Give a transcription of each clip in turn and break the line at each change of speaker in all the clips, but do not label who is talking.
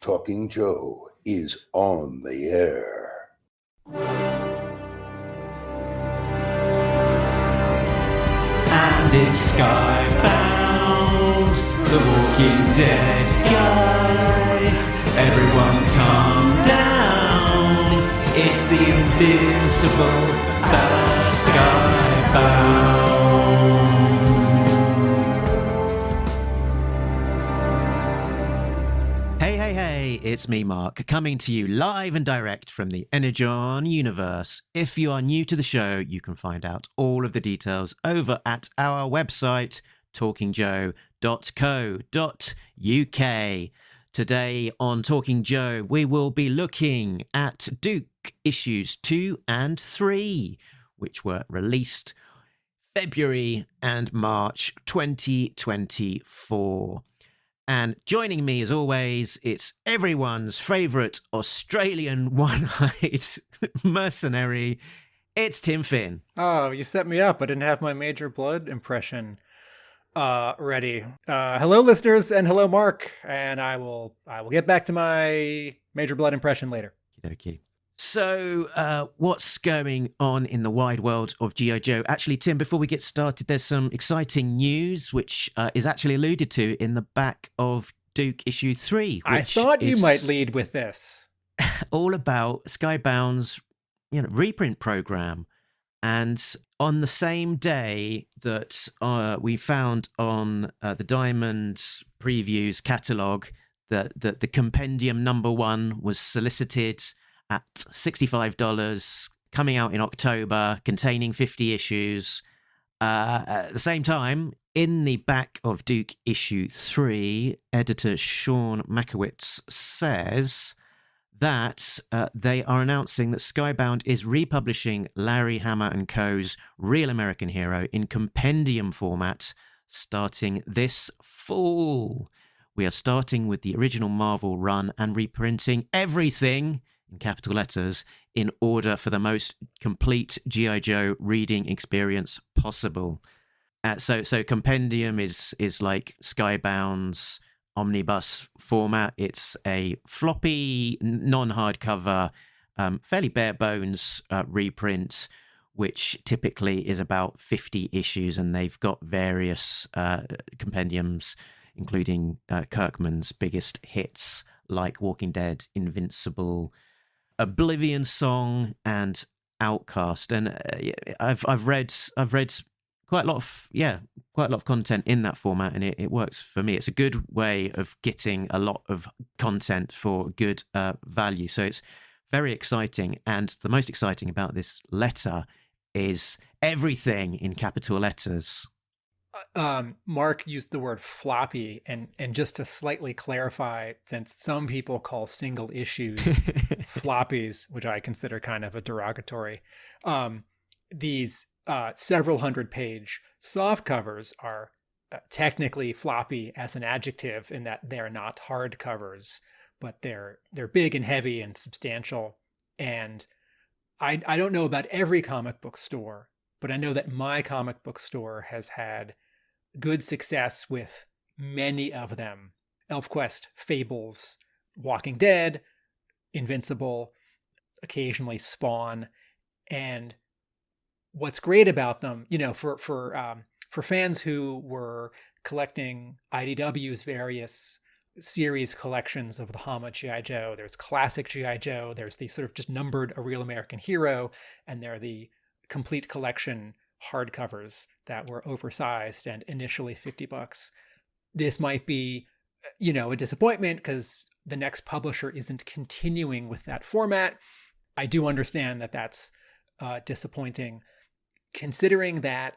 Talking Joe is on the air.
And it's Skybound, the Walking Dead guy. Everyone calm down. It's the invincible Bella Skybound. Hey, it's me, Mark, coming to you live and direct from the Energon universe. If you are new to the show, you can find out all of the details over at our website, talkingjoe.co.uk. Today on Talking Joe, we will be looking at Duke issues 2 and 3, which were released February and March 2024. And joining me, as always, it's everyone's favourite Australian one-eyed mercenary. It's Tim Finn.
Oh, you set me up. I didn't have my Major Blood impression ready. Hello, listeners, and hello, Mark. And I will get back to my Major Blood impression later.
Okay. So, what's going on in the wide world of G.I. Joe? Actually, Tim, before we get started, there's some exciting news, which is actually alluded to in the back of Duke issue 3.
I thought you might lead with this.
All about Skybound's, reprint program. And on the same day that we found on the Diamond Previews catalogue that the compendium number 1 was solicited at $65, coming out in October, containing 50 issues. At the same time, in the back of Duke issue 3, editor Sean Mackiewicz says that they are announcing that Skybound is republishing Larry Hama & Co.'s Real American Hero in compendium format starting this fall. We are starting with the original Marvel run and reprinting everything in capital letters in order for the most complete G.I. Joe reading experience possible. So compendium is like Skybound's omnibus format. It's a floppy, non-hardcover, fairly bare bones reprint, which typically is about 50 issues, and they've got various compendiums, including Kirkman's biggest hits like Walking Dead, Invincible, Oblivion Song, and Outcast. And I've read quite a lot of content in that format, and it works for me. It's a good way of getting a lot of content for good value. So it's very exciting. And the most exciting about this letter is everything in capital letters.
Mark used the word floppy, and just to slightly clarify, since some people call single issues floppies, which I consider kind of a derogatory, these several hundred page soft covers are technically floppy as an adjective in that they're not hard covers, but they're big and heavy and substantial. And I don't know about every comic book store, but I know that my comic book store has had good success with many of them. ElfQuest, Fables, Walking Dead, Invincible, occasionally Spawn. And what's great about them, for fans who were collecting IDW's various series collections of the Hama G.I. Joe, there's classic G.I. Joe, there's the sort of just numbered A Real American Hero, and there are the complete collection hardcovers that were oversized and initially $50. This might be, a disappointment because the next publisher isn't continuing with that format. I do understand that that's disappointing, considering that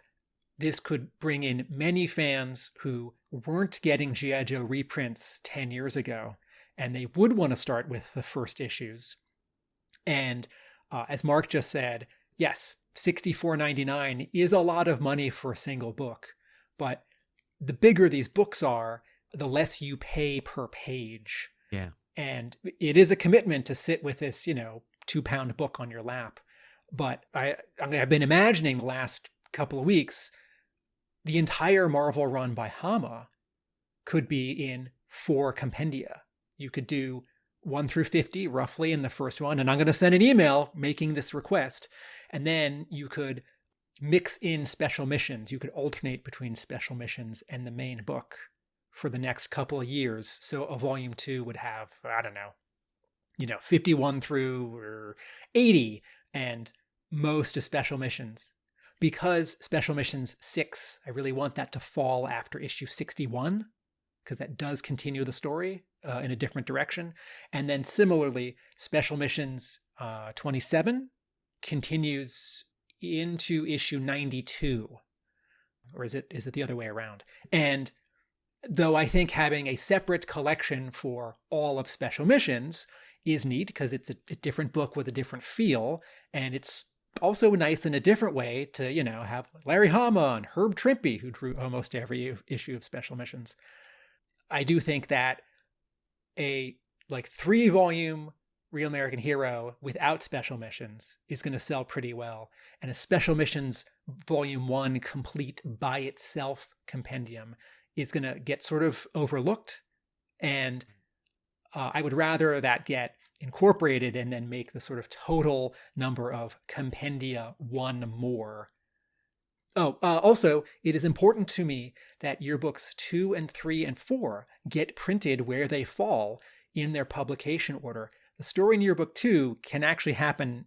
this could bring in many fans who weren't getting G.I. Joe reprints 10 years ago, and they would want to start with the first issues. And as Mark just said, yes, $64.99 is a lot of money for a single book, but the bigger these books are, the less you pay per page.
Yeah.
And it is a commitment to sit with this, 2-pound book on your lap. But I've been imagining the last couple of weeks, the entire Marvel run by Hama could be in 4 compendia. You could do 1 through 50 roughly in the first one. And I'm going to send an email making this request. And then you could mix in special missions. You could alternate between special missions and the main book for the next couple of years. So a volume 2 would have, I don't know, 51 through 80 and most of special missions. Because special missions 6, I really want that to fall after issue 61, because that does continue the story in a different direction. And then similarly, special missions 27 continues into issue 92, or is it the other way around? And though I think having a separate collection for all of special missions is neat because it's a different book with a different feel, and it's also nice in a different way to have Larry Hama and Herb Trimpe, who drew almost every issue of special missions. I do think that a 3-volume Real American Hero without special missions is going to sell pretty well. And a special missions volume 1 complete by itself compendium is going to get sort of overlooked. And I would rather that get incorporated and then make the sort of total number of compendia 1 more. Also, it is important to me that yearbooks 2 and 3 and 4 get printed where they fall in their publication order. The story in yearbook 2 can actually happen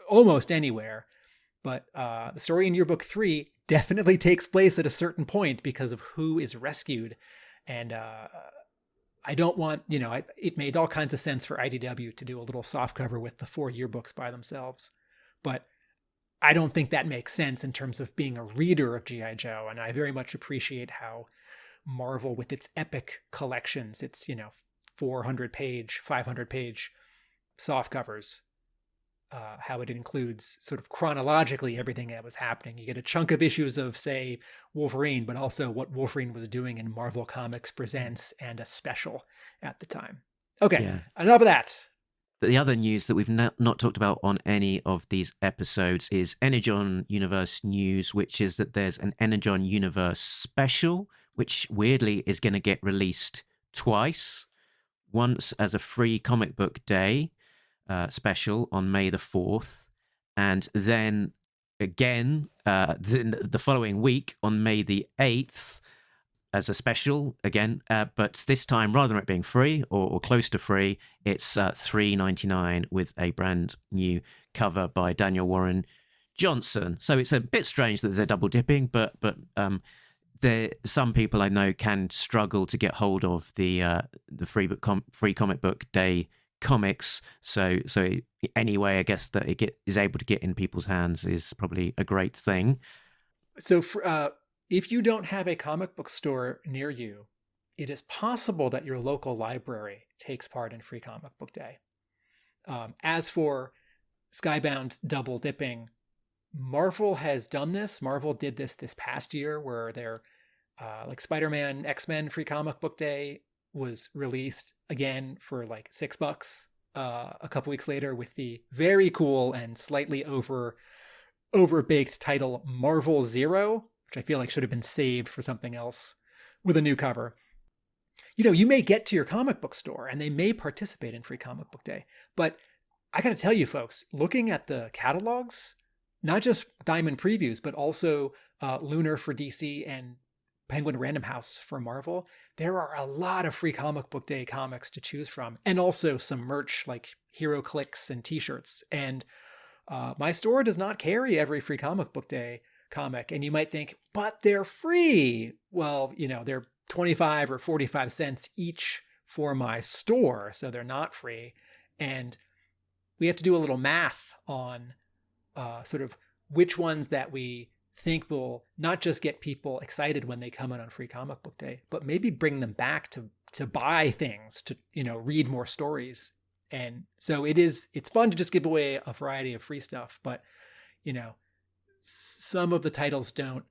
almost anywhere, but the story in yearbook 3 definitely takes place at a certain point because of who is rescued. And I don't want, it made all kinds of sense for IDW to do a little softcover with the 4 yearbooks by themselves. But I don't think that makes sense in terms of being a reader of G.I. Joe. And I very much appreciate how Marvel, with its epic collections, its, 400-page, 500-page softcovers, how it includes sort of chronologically everything that was happening. You get a chunk of issues of, say, Wolverine, but also what Wolverine was doing in Marvel Comics Presents and a special at the time. Okay, Enough of that.
But the other news that we've not talked about on any of these episodes is Energon Universe news, which is that there's an Energon Universe special, which weirdly is going to get released twice. Once as a free comic book day special on May the 4th, and then again the following week on May the 8th as a special again, but this time rather than it being free or close to free, it's $3.99 with a brand new cover by Daniel Warren Johnson. So it's a bit strange that they're double dipping, but some people I know can struggle to get hold of the free comic book day comics. So anyway, I guess that it is able to get in people's hands is probably a great thing.
So if you don't have a comic book store near you, it is possible that your local library takes part in Free Comic Book Day. As for Skybound double dipping, Marvel has done this. Marvel did this past year where their Spider-Man X-Men Free Comic Book Day was released again for like $6 a couple weeks later with the very cool and slightly overbaked title Marvel Zero, which I feel like should have been saved for something else, with a new cover. You may get to your comic book store and they may participate in Free Comic Book Day, but I got to tell you folks, looking at the catalogs, not just Diamond previews, but also Lunar for DC and Penguin Random House for Marvel, there are a lot of Free Comic Book Day comics to choose from, and also some merch like Hero Clicks and t-shirts. And my store does not carry every Free Comic Book Day comic, and you might think, but they're free. Well, they're 25 or 45 cents each for my store, so they're not free. And we have to do a little math on sort of which ones that we think will not just get people excited when they come in on Free Comic Book Day, but maybe bring them back to buy things, to read more stories. And so it's fun to just give away a variety of free stuff, but some of the titles don't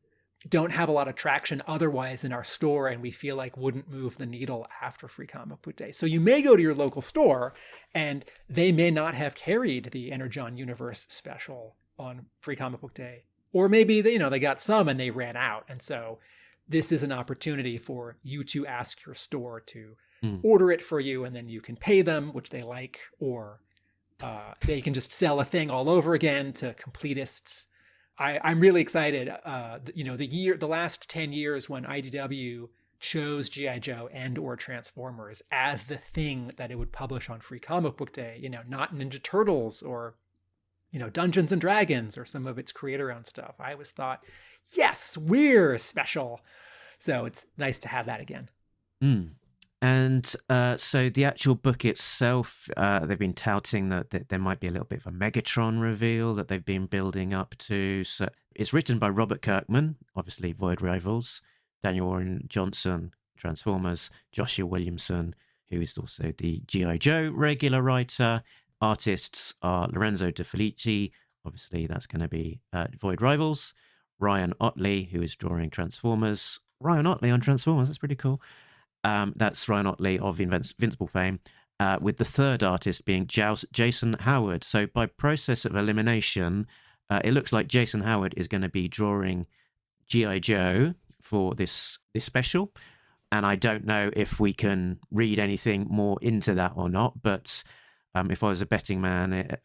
have a lot of traction otherwise in our store, and we feel like wouldn't move the needle after Free Comic Book Day. So you may go to your local store and they may not have carried the Energon Universe special on Free Comic Book Day. Or maybe they got some and they ran out. And so this is an opportunity for you to ask your store to
Mm.
order it for you and then you can pay them, which they like, or they can just sell a thing all over again to completists. I'm really excited. The last 10 years when IDW chose G.I. Joe and or Transformers as the thing that it would publish on Free Comic Book Day, not Ninja Turtles or, Dungeons and Dragons or some of its creator-owned stuff. I always thought, yes, we're special. So it's nice to have that again.
Mm. And so the actual book itself, they've been touting that there might be a little bit of a Megatron reveal that they've been building up to. So it's written by Robert Kirkman, obviously Void Rivals, Daniel Warren Johnson, Transformers, Joshua Williamson, who is also the G.I. Joe regular writer. Artists are Lorenzo De Felici, obviously that's going to be Void Rivals, Ryan Otley, who is drawing Transformers. Ryan Otley on Transformers, that's pretty cool. That's Ryan Otley of Invincible fame, with the third artist being Jason Howard. So by process of elimination, it looks like Jason Howard is going to be drawing G.I. Joe for this special. And I don't know if we can read anything more into that or not, but if I was a betting man,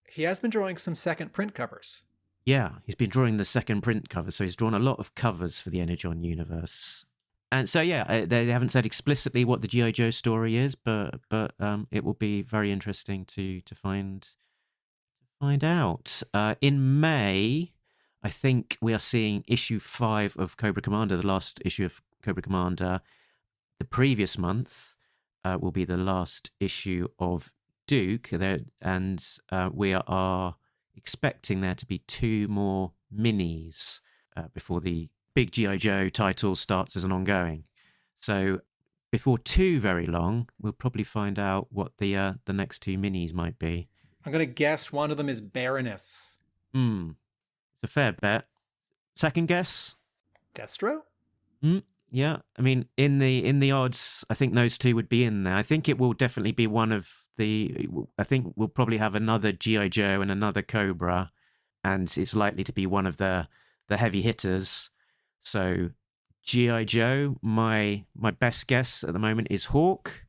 He has been drawing some second print covers.
Yeah, he's been drawing the second print cover, so he's drawn a lot of covers for the Energon universe. And so, yeah, they haven't said explicitly what the G.I. Joe story is, but it will be very interesting to find out. In May, I think we are seeing issue 5 of Cobra Commander, the last issue of Cobra Commander. The previous month will be the last issue of Duke, and we are expecting there to be 2 more minis before the big G.I. Joe title starts as an ongoing. So before too very long, we'll probably find out what the next 2 minis might be.
I'm going to guess one of them is Baroness.
It's a fair bet. Second guess?
Destro?
Yeah. I mean, in the odds, I think those 2 would be in there. I think it will definitely be one of the... I think we'll probably have another G.I. Joe and another Cobra, and it's likely to be one of the heavy hitters. So G.I. Joe, my best guess at the moment is Hawk,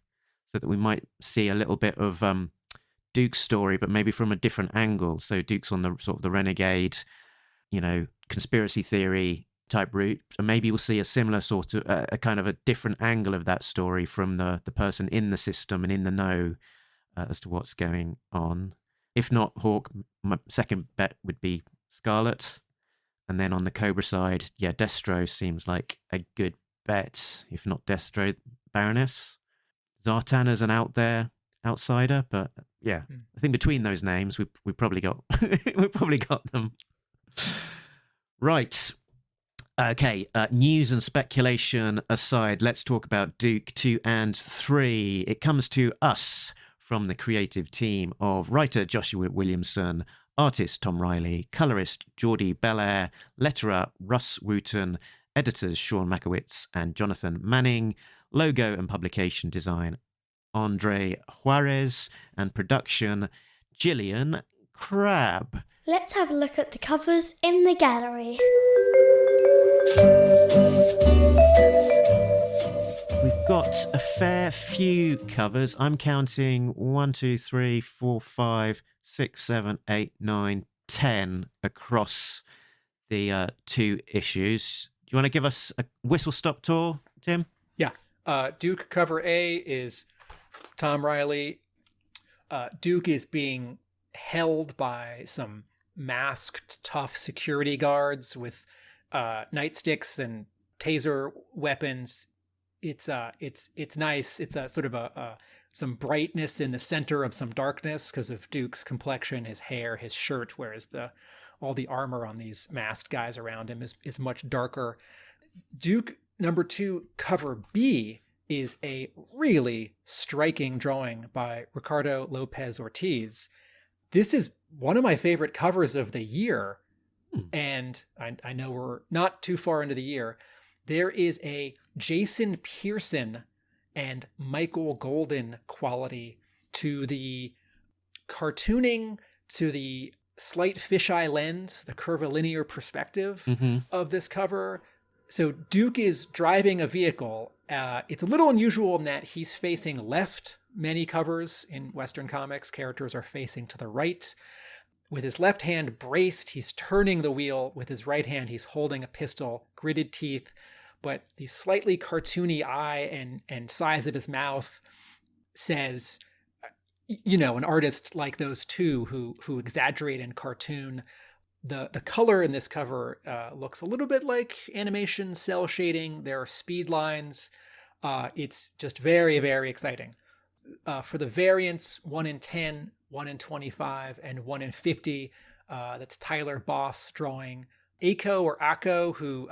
so that we might see a little bit of Duke's story, but maybe from a different angle. So Duke's on the sort of the renegade, conspiracy theory type route, and maybe we'll see a similar sort of a kind of a different angle of that story from the person in the system and in the know as to what's going on. If not Hawk, my second bet would be Scarlet. And then on the Cobra side, yeah, Destro seems like a good bet. If not Destro, Baroness. Zartana's an outsider, but yeah, I think between those names, we probably got we probably got them. Right. Okay. News and speculation aside, let's talk about Duke 2 and 3. It comes to us from the creative team of writer Joshua Williamson, artist Tom Reilly, colorist Jordie Bellaire, letterer Russ Wooton, editors Sean Mackiewicz and Jonathan Manning, logo and publication design Andre Juarez, and production Jillian Crabb.
Let's have a look at the covers in the gallery.
We've got a fair few covers. I'm counting 1, 2, 3, 4, 5, 6, 7, 8, 9, 10 across the 2 issues. Do you want to give us a whistle-stop tour, Tim?
Yeah. Duke cover A is Tom Reilly. Duke is being held by some masked, tough security guards with nightsticks and taser weapons. It's nice. It's a sort of some brightness in the center of some darkness because of Duke's complexion, his hair, his shirt, whereas all the armor on these masked guys around him is much darker. Duke number 2 cover B is a really striking drawing by Ricardo Lopez Ortiz. This is one of my favorite covers of the year. And I know we're not too far into the year. There is a Jason Pearson and Michael Golden quality to the cartooning, to the slight fisheye lens, the curvilinear perspective of this cover. So Duke is driving a vehicle. It's a little unusual in that he's facing left. Many covers in Western comics, characters are facing to the right. With his left hand braced, he's turning the wheel. With his right hand, he's holding a pistol, gritted teeth, but the slightly cartoony eye and size of his mouth says, an artist like those two who exaggerate in cartoon. The color in this cover looks a little bit like animation cell shading. There are speed lines. It's just very, very exciting. For the variants, 1 in 10, 1 in 25, and 1 in 50, that's Tyler Boss drawing Ako, who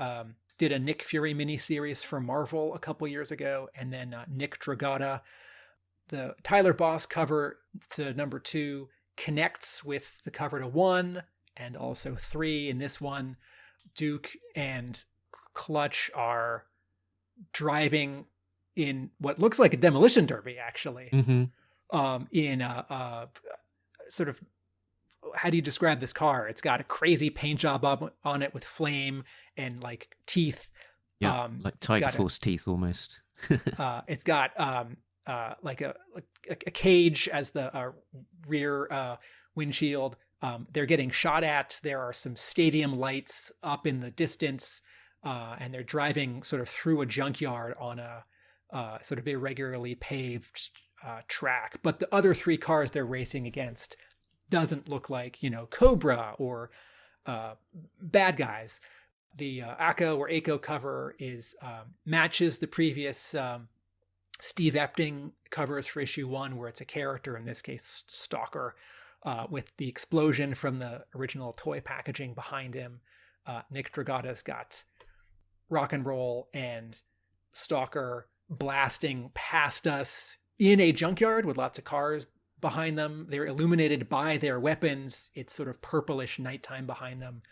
did a Nick Fury miniseries for Marvel a couple years ago, and then Nick Dragata. The Tyler Boss cover to number 2 connects with the cover to 1 and also 3. In this one, Duke and Clutch are driving in what looks like a demolition derby, actually.
Mm-hmm.
In a sort of, how do you describe this car? It's got a crazy paint job on it with flame and like teeth.
Yeah, like Tiger Force teeth almost.
It's got like a cage as the rear windshield. They're getting shot at. There are some stadium lights up in the distance, and they're driving sort of through a junkyard on a sort of irregularly paved track. But the other 3 cars they're racing against doesn't look like, Cobra or bad guys. The Ako cover is matches the previous Steve Epting covers for issue 1, where it's a character, in this case Stalker, with the explosion from the original toy packaging behind him. Nick Dragata's got rock and roll and Stalker blasting past us in a junkyard with lots of cars behind them. They're illuminated by their weapons. It's sort of purplish nighttime behind them.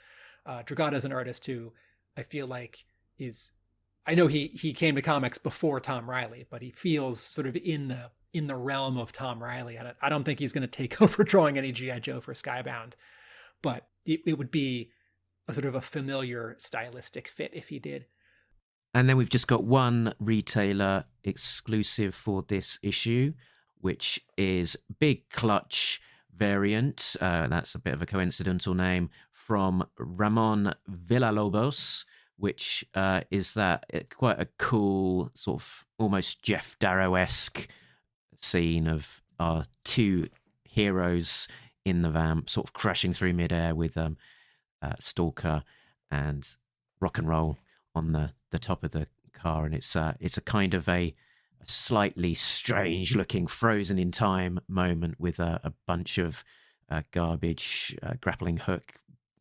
Dragata's an artist who I feel like I know he came to comics before Tom Reilly, but he feels sort of in the realm of Tom Reilly. I don't think he's going to take over drawing any G.I. Joe for Skybound, but it would be a sort of a familiar stylistic fit if he did.
And then we've just got one retailer exclusive for this issue, which is Big Clutch variant. That's a bit of a coincidental name, from Ramon Villalobos, which is quite a cool sort of almost Jeff Darrow-esque scene of our 2 heroes in the van sort of crashing through midair with Stalker and Rock and Roll on the top of the car. And it's a kind of a slightly strange looking frozen in time moment with a bunch of garbage, grappling hook,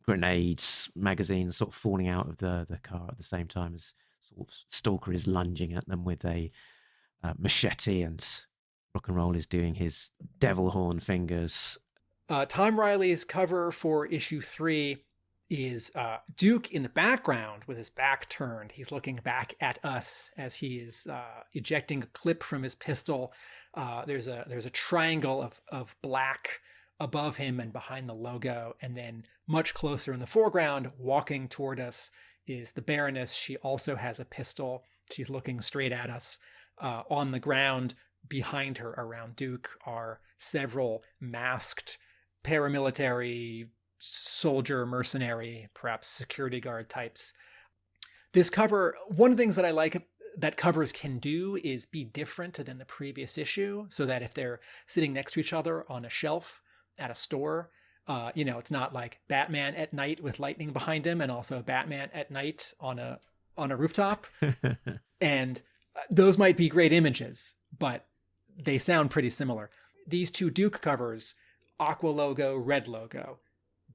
grenades, magazines sort of falling out of the car at the same time as sort of Stalker is lunging at them with a machete, and Rock and Roll is doing his devil horn fingers.
Tom Reilly's cover for issue 3 is Duke in the background with his back turned. He's looking back at us as he is ejecting a clip from his pistol. There's a triangle of black above him and behind the logo, and then much closer in the foreground, walking toward us, is the Baroness. She also has a pistol. She's looking straight at us. On the ground behind her around Duke are several masked paramilitary, soldier, mercenary, perhaps security guard types. This cover, one of the things that I like that covers can do is be different than the previous issue, so that if they're sitting next to each other on a shelf at a store, it's not like Batman at night with lightning behind him and also Batman at night on a rooftop. And those might be great images, but they sound pretty similar. These 2 Duke covers, aqua logo, red logo.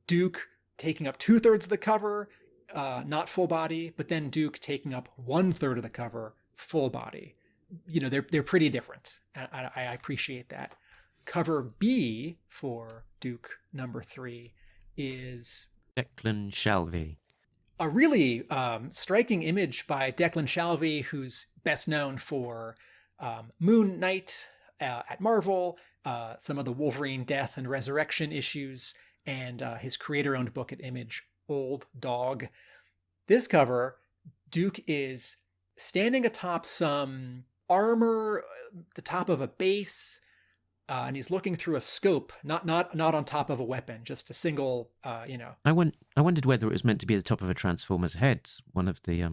Duke taking up 2/3 of the cover, not full body, but then Duke taking up 1/3 of the cover, full body. They're pretty different. And I appreciate that. Cover B for Duke number 3 is
Declan Shalvey.
A really striking image by Declan Shalvey, who's best known for Moon Knight at Marvel, some of the Wolverine Death and Resurrection issues, and his creator-owned book at Image, Old Dog. This cover Duke is standing atop some armor, the top of a base, and he's looking through a scope, not on top of a weapon, just a single,
I wondered whether it was meant to be the top of a Transformer's head. One of the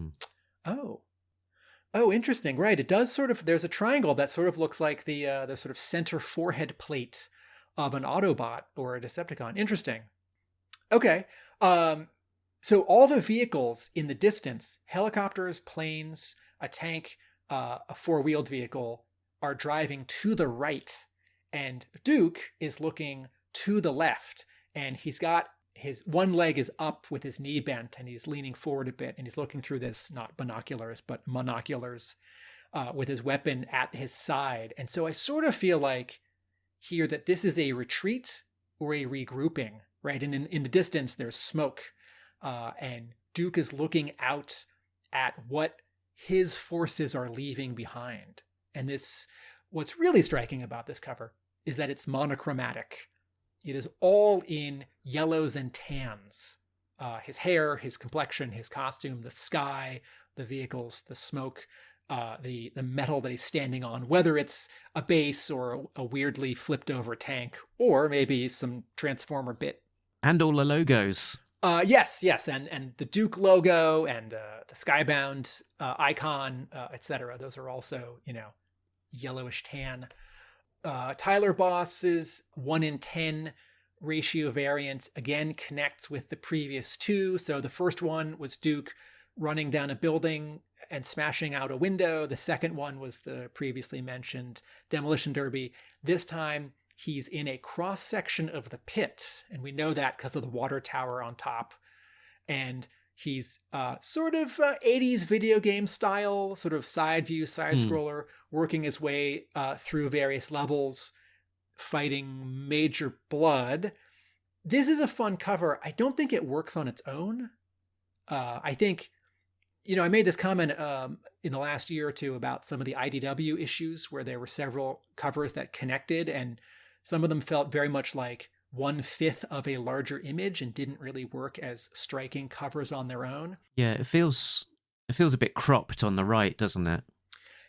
Oh, interesting. Right. It does sort of, there's a triangle that sort of looks like the sort of center forehead plate of an Autobot or a Decepticon. Interesting. Okay. So all the vehicles in the distance, helicopters, planes, a tank, a four-wheeled vehicle, are driving to the right. And Duke is looking to the left. And he's got his one leg is up with his knee bent, and he's leaning forward a bit, and he's looking through this, not binoculars, but monoculars, with his weapon at his side. And so I sort of feel like here that this is a retreat or a regrouping, right? And in the distance, there's smoke. And Duke is looking out at what his forces are leaving behind. And what's really striking about this cover is that it's monochromatic. It is all in yellows and tans. His hair, his complexion, his costume, the sky, the vehicles, the smoke, the metal that he's standing on, whether it's a base or a weirdly flipped over tank, or maybe some Transformer bit.
And all the logos.
Yes, and the Duke logo and the Skybound icon, etc. Those are also, yellowish tan. Tyler Boss's 1 in 10 ratio variant again connects with the previous two. So the first one was Duke running down a building and smashing out a window. The second one was the previously mentioned demolition derby. This time he's in a cross section of the pit, and we know that because of the water tower on top. And he's sort of 80s video game style, sort of side view, side scroller, working his way through various levels, fighting Major Blood. This is a fun cover. I don't think it works on its own. I think, I made this comment in the last year or two about some of the IDW issues where there were several covers that connected, and some of them felt very much like 1/5 of a larger image and didn't really work as striking covers on their own.
Yeah, it feels a bit cropped on the right, doesn't it?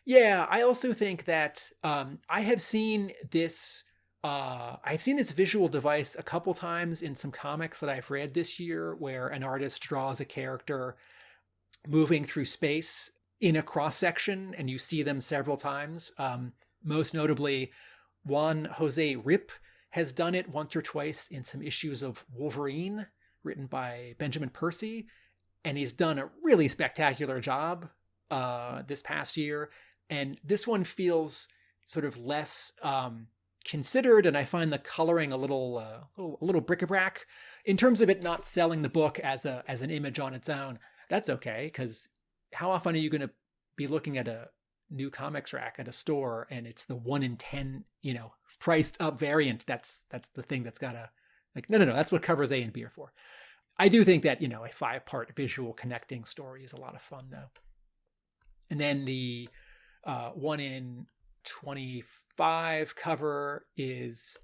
Yeah, I also think that I have seen this visual device a couple times in some comics that I've read this year, where an artist draws a character moving through space in a cross section, and you see them several times. Most notably, Juan Jose Rip has done it once or twice in some issues of Wolverine written by Benjamin Percy, and he's done a really spectacular job this past year. And this one feels sort of less considered, and I find the coloring a little bric-a-brac in terms of it not selling the book as an image on its own. That's okay, because how often are you going to be looking at a new comics rack at a store and it's the 1 in 10, priced up variant? That's the thing that's gotta, no, that's what covers A and B are for. I do think that, a 5-part visual connecting story is a lot of fun, though. And then the 1 in 25 cover is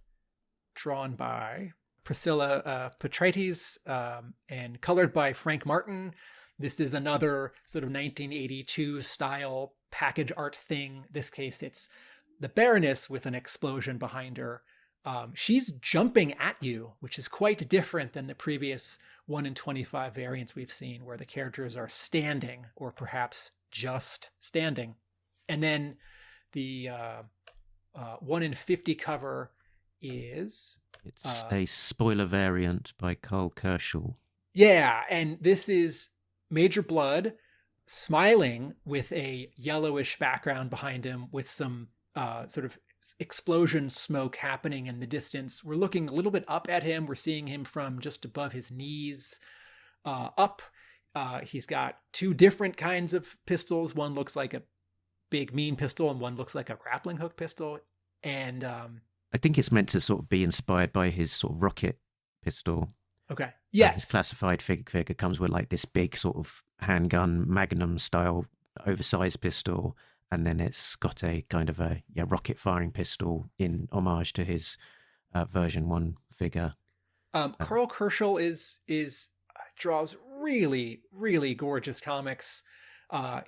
drawn by Priscilla Petraites and colored by Frank Martin. This is another sort of 1982 style package art thing. This case, it's the Baroness with an explosion behind her. She's jumping at you, which is quite different than the previous 1 in 25 variants we've seen, where the characters are standing, or perhaps just standing. And then the 1 in 50 cover is...
It's a spoiler variant by Carl Kerschel.
Yeah, and this is Major Blood smiling with a yellowish background behind him with some sort of explosion smoke happening in the distance. We're looking a little bit up at him. We're seeing him from just above his knees up. He's got 2 different kinds of pistols. One looks like a big mean pistol, and one looks like a grappling hook pistol. And
I think it's meant to sort of be inspired by his sort of rocket pistol.
Okay. Yes.
His classified figure comes with like this big sort of handgun Magnum style oversized pistol, and then it's got a kind of a rocket firing pistol in homage to his version 1 figure.
Carl Kerschel draws really, really gorgeous comics.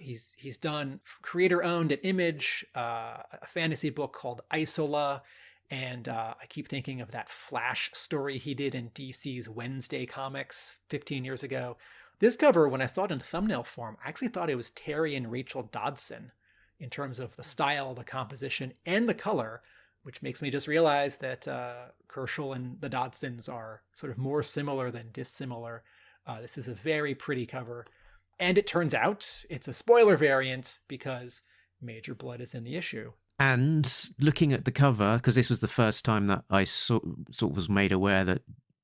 He's done creator-owned at Image, a fantasy book called Isola, and I keep thinking of that Flash story he did in DC's Wednesday Comics 15 years ago. This cover, when I saw it in thumbnail form, I actually thought it was Terry and Rachel Dodson in terms of the style, the composition, and the color, which makes me just realize that Kerschel and the Dodsons are sort of more similar than dissimilar. This is a very pretty cover. And it turns out it's a spoiler variant because Major Blood is in the issue.
And looking at the cover, because this was the first time that I sort of was made aware that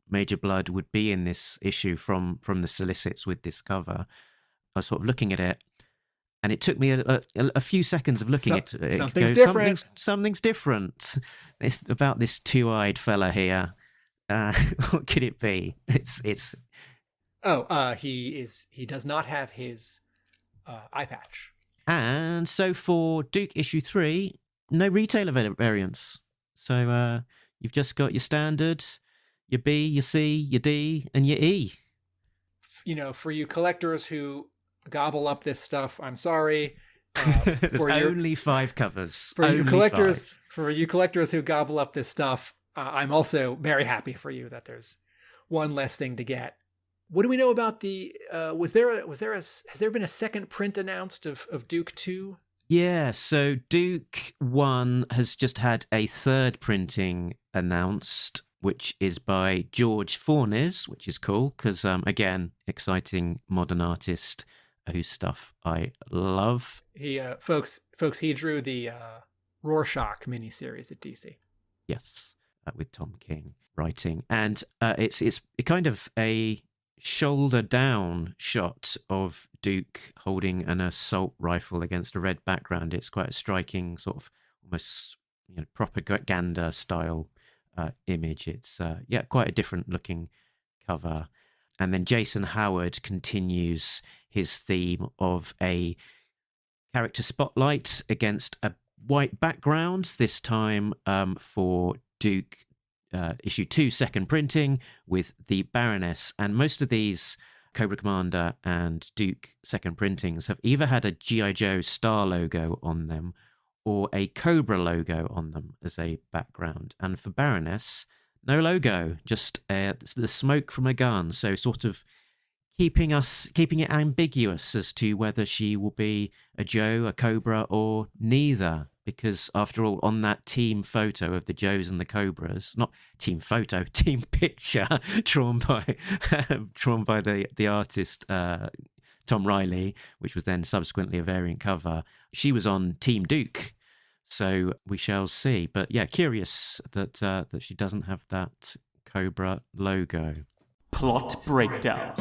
Major Blood would be in this issue from the solicits with this cover, I was sort of looking at it, and it took me a few seconds of looking at it.
Something's different.
Something's different. It's about this two-eyed fella here. What could it be? It's.
He does not have his eye patch.
And so for Duke issue 3, no retailer variants. So you've just got your standard, your B, your C, your D, and your E.
You know, for you collectors who gobble up this stuff, I'm sorry.
There's only 5 covers.
For you collectors who gobble up this stuff, I'm also very happy for you that there's one less thing to get. What do we know about the? Has there been a second print announced of Duke 2?
Yeah, so Duke 1 has just had a third printing announced, which is by George Fornes, which is cool because again, exciting modern artist whose stuff I love.
He folks, he drew the Rorschach miniseries at DC.
Yes, with Tom King writing, and it's kind of a shoulder down shot of Duke holding an assault rifle against a red background. It's quite a striking sort of almost propaganda style image. It's quite a different looking cover. And then Jason Howard continues his theme of a character spotlight against a white background, this time for Duke issue 2 second printing with the Baroness. And most of these Cobra Commander and Duke second printings have either had a G.I. Joe star logo on them or a Cobra logo on them as a background. And for Baroness, no logo, just the smoke from a gun. So sort of keeping it ambiguous as to whether she will be a Joe, a Cobra, or neither. Because after all, on that team photo of the Joes and the Cobras, not team photo, team picture drawn by the artist Tom Reilly, which was then subsequently a variant cover, she was on Team Duke. So we shall see. But yeah, curious that she doesn't have that Cobra logo.
Plot breakdown.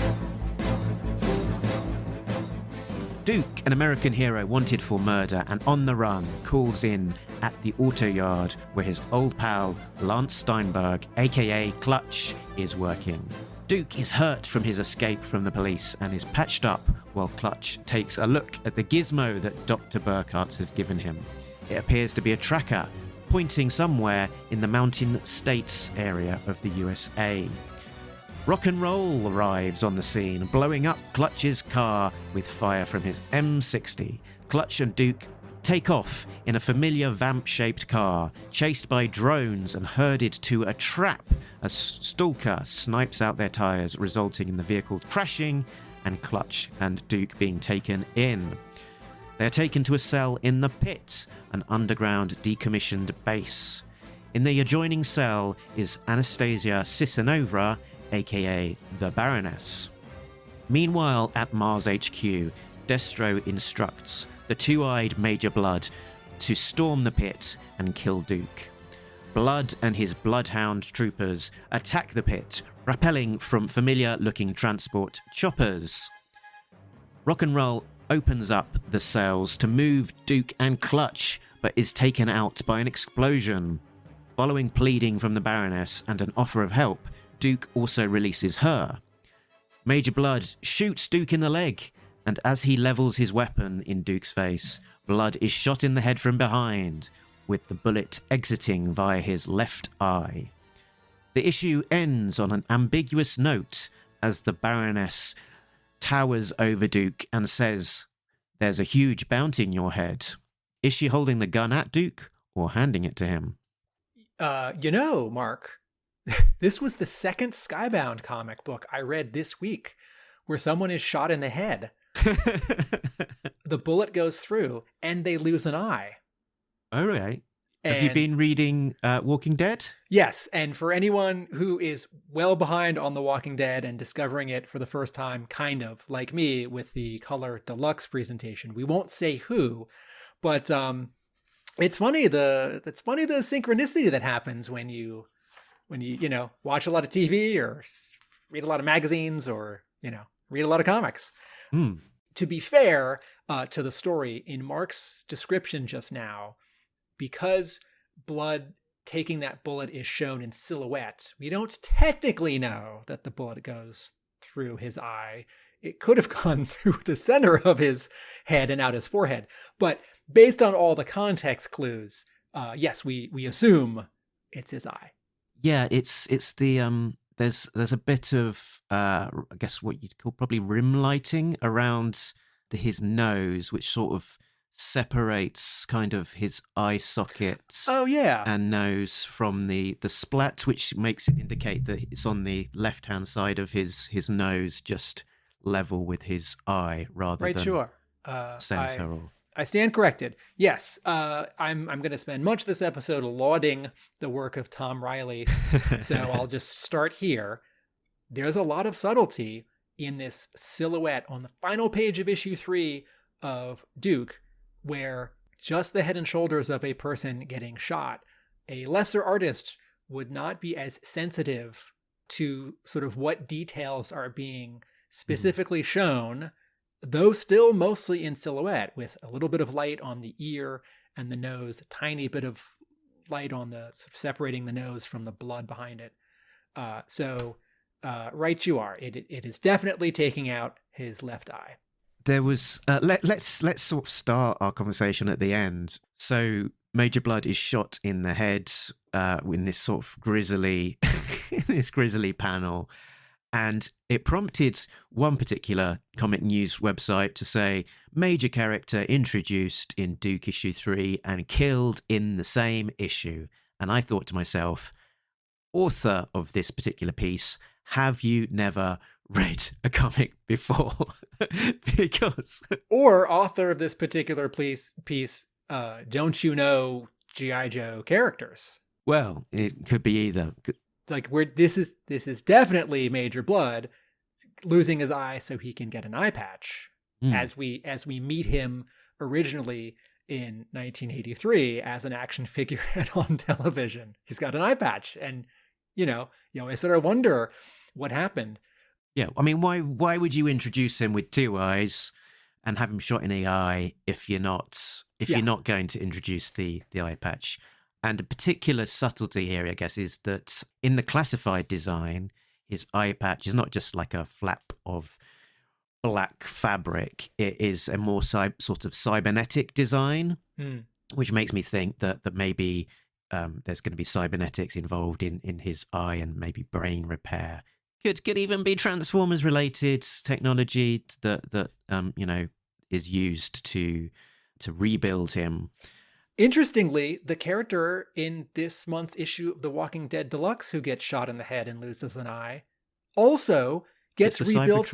Duke, an American hero wanted for murder and on the run, calls in at the auto yard where his old pal Lance Steinberg, aka Clutch, is working. Duke is hurt from his escape from the police and is patched up while Clutch takes a look at the gizmo that Dr. Burkhart has given him. It appears to be a tracker pointing somewhere in the Mountain States area of the USA. Rock and Roll arrives on the scene, blowing up Clutch's car with fire from his M60. Clutch and Duke take off in a familiar vamp-shaped car, chased by drones and herded to a trap as Stalker snipes out their tires, resulting in the vehicle crashing and Clutch and Duke being taken in. They are taken to a cell in the Pit, an underground decommissioned base. In the adjoining cell is Anastasia Sisanova, aka the Baroness. Meanwhile, at Mars HQ, Destro instructs the two-eyed Major Blood to storm the Pit and kill Duke. Blood and his bloodhound troopers attack the Pit, rappelling from familiar-looking transport choppers. Rock and Roll opens up the cells to move Duke and Clutch, but is taken out by an explosion. Following pleading from the Baroness and an offer of help, Duke also releases her. Major Blood shoots Duke in the leg, and as he levels his weapon in Duke's face, Blood is shot in the head from behind, with the bullet exiting via his left eye. The issue ends on an ambiguous note as the Baroness towers over Duke and says, "There's a huge bounty in your head." Is she holding the gun at Duke or handing it to him?
Mark, this was the second Skybound comic book I read this week where someone is shot in the head. The bullet goes through and they lose an eye.
All right. Have you been reading Walking Dead?
Yes, and for anyone who is well behind on The Walking Dead and discovering it for the first time, kind of like me with the Color Deluxe presentation, we won't say who, but it's funny the synchronicity that happens when you watch a lot of TV or read a lot of magazines or read a lot of comics. To be fair to the story, in Mark's description just now, because blood taking that bullet is shown in silhouette, we don't technically know that the bullet goes through his eye. It could have gone through the center of his head and out his forehead. But based on all the context clues, yes, we assume it's his eye.
Yeah, it's the there's a bit of I guess what you'd call probably rim lighting around his nose, which sort of separates kind of his eye socket and nose from the splat, which makes it indicate that it's on the left hand side of his nose, just level with his eye rather than center.
I stand corrected. Yes, I'm going to spend much of this episode lauding the work of Tom Reilly, so I'll just start here. There's a lot of subtlety in this silhouette on the final page of issue 3 of Duke, where just the head and shoulders of a person getting shot. A lesser artist would not be as sensitive to sort of what details are being specifically shown, though still mostly in silhouette, with a little bit of light on the ear and the nose, a tiny bit of light on the sort of separating the nose from the blood behind it. So right you are. It is definitely taking out his left eye.
There was let's sort of start our conversation at the end. So Major Blood is shot in the head in this sort of grisly panel, and it prompted one particular comic news website to say major character introduced in Duke issue 3 and killed in the same issue. And I thought to myself, author of this particular piece, have you never read a comic before? Because
or author of this particular piece, don't you know G.I. Joe characters?
Well, it could be either.
Like this is definitely Major Blood losing his eye so he can get an eye patch. As we meet him originally in 1983 as an action figure on television, he's got an eye patch, and I sort of wonder what happened.
Yeah, I mean, why would you introduce him with two eyes and have him shot in the eye if you're not going to introduce the eye patch? And a particular subtlety here, I guess, is that in the classified design, his eye patch is not just like a flap of black fabric. It is a more sort of cybernetic design, which makes me think that maybe there's going to be cybernetics involved in his eye and maybe brain repair. Could even be Transformers related technology that is used to rebuild him.
Interestingly, the character in this month's issue of The Walking Dead Deluxe who gets shot in the head and loses an eye also gets rebuilt.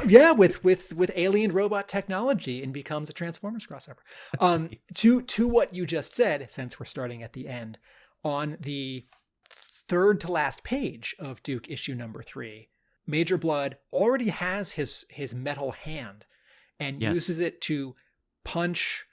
Yeah, with alien robot technology and becomes a Transformers crossover. To what you just said, since we're starting at the end, on the third to last page of Duke issue number 3, Major Blood already has his metal hand and uses it to punch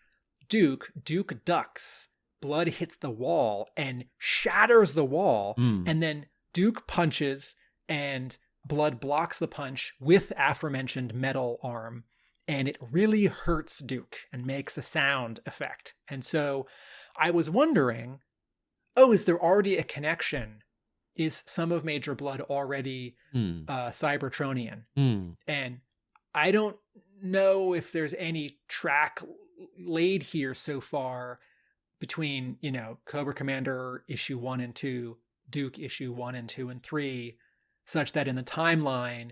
Duke. Duke ducks. Blood hits the wall and shatters the wall. And then Duke punches and Blood blocks the punch with aforementioned metal arm. And it really hurts Duke and makes a sound effect. And so I was wondering, is there already a connection? Is some of Major Blood already Cybertronian? And I don't know if there's any track laid here so far between, Cobra Commander issue 1 and 2, Duke issue 1 and 2 and 3, such that in the timeline,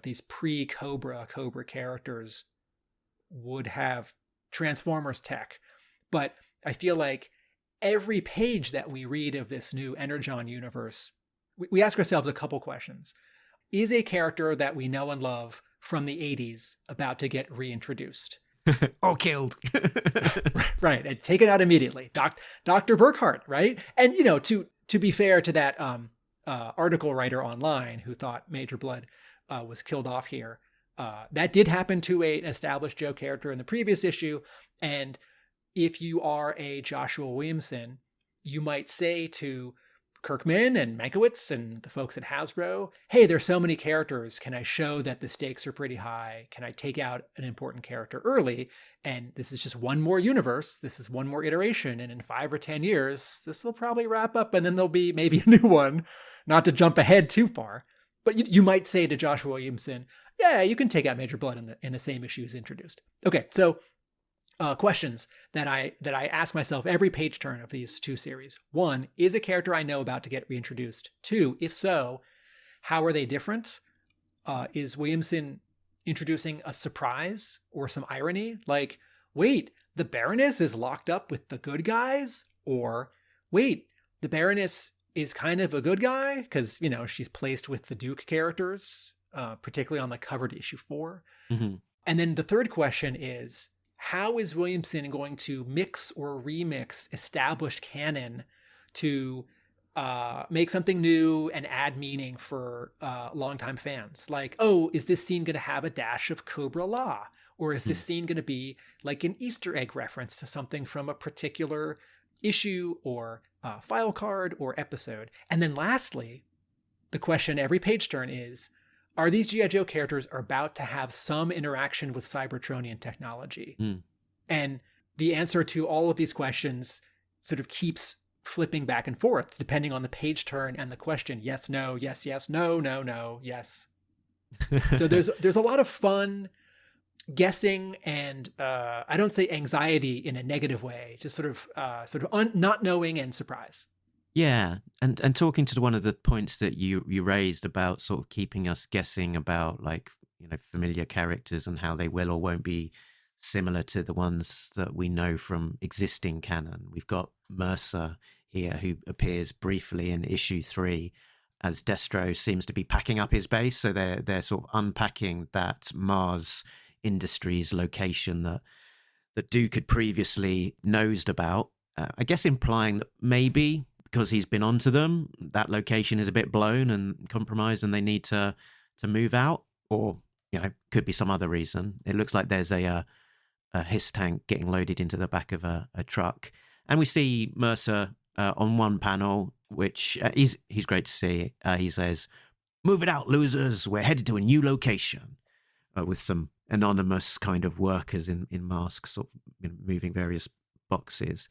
these pre-Cobra characters would have Transformers tech. But I feel like every page that we read of this new Energon universe, we ask ourselves a couple questions. Is a character that we know and love from the 80s about to get reintroduced?
Or killed.
Right. And taken out immediately. Dr. Burkhart, right? And, to be fair to that article writer online who thought Major Blood was killed off here, that did happen to an established Joe character in the previous issue. And if you are a Joshua Williamson, you might say to Kirkman and Mackiewicz and the folks at Hasbro, hey, there's so many characters. Can I show that the stakes are pretty high? Can I take out an important character early? And this is just one more universe. This is one more iteration. And in 5 or 10 years, this will probably wrap up and then there'll be maybe a new one, not to jump ahead too far. But you might say to Joshua Williamson, yeah, you can take out Major Blood in the same issue as introduced. Okay, so questions that I ask myself every page turn of these two series. 1, is a character I know about to get reintroduced? 2, if so, how are they different? Is Williamson introducing a surprise or some irony? Like, wait, the Baroness is locked up with the good guys? Or, wait, the Baroness is kind of a good guy because, she's placed with the Duke characters, particularly on the cover to issue 4.
Mm-hmm.
And then the third question is, how is Williamson going to mix or remix established canon to make something new and add meaning for longtime fans? Like, oh, is this scene going to have a dash of Cobra Law? Or is this scene going to be like an Easter egg reference to something from a particular issue or file card or episode? And then lastly, the question every page turn is, are these G.I. Joe characters about to have some interaction with Cybertronian technology? And the answer to all of these questions sort of keeps flipping back and forth, depending on the page turn and the question. Yes, no, yes, yes, no, no, no, yes. So there's a lot of fun guessing and I don't say anxiety in a negative way, just sort of not knowing and surprise.
Yeah, and talking to one of the points that you raised about sort of keeping us guessing about familiar characters and how they will or won't be similar to the ones that we know from existing canon. We've got Mercer here, who appears briefly in issue 3 as Destro seems to be packing up his base. So they're sort of unpacking that Mars Industries location that Duke had previously nosed about. I guess implying that maybe because he's been onto them, that location is a bit blown and compromised and they need to move out, or, could be some other reason. It looks like there's a HISS tank getting loaded into the back of a truck. And we see Mercer on one panel, which he's great to see. He says, "Move it out, losers. We're headed to a new location," with some anonymous kind of workers in masks sort of moving various boxes.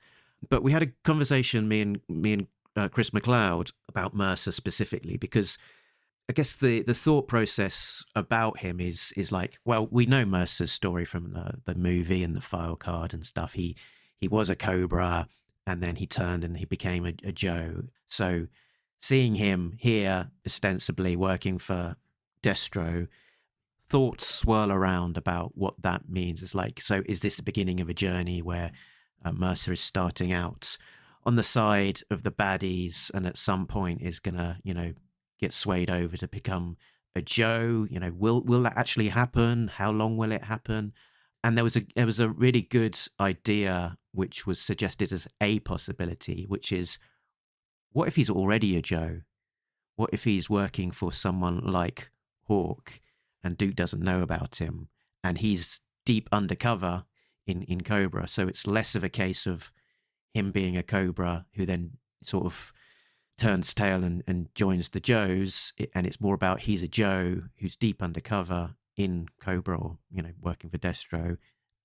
But we had a conversation, me and Chris McLeod, about Mercer specifically, because I guess the thought process about him is like, well, we know Mercer's story from the movie and the file card and stuff. He was a Cobra and then he turned and he became a Joe. So seeing him here ostensibly working for Destro, thoughts swirl around about what that means. It's like, so is this the beginning of a journey where Mercer is starting out on the side of the baddies and at some point is gonna, get swayed over to become a Joe? Will that actually happen? How long will it happen? And there was a really good idea which was suggested as a possibility, which is, what if he's already a Joe? What if he's working for someone like Hawk and Duke doesn't know about him and he's deep undercover in Cobra? So it's less of a case of him being a Cobra who then sort of turns tail and joins the Joes, and it's more about he's a Joe who's deep undercover in Cobra, or working for Destro,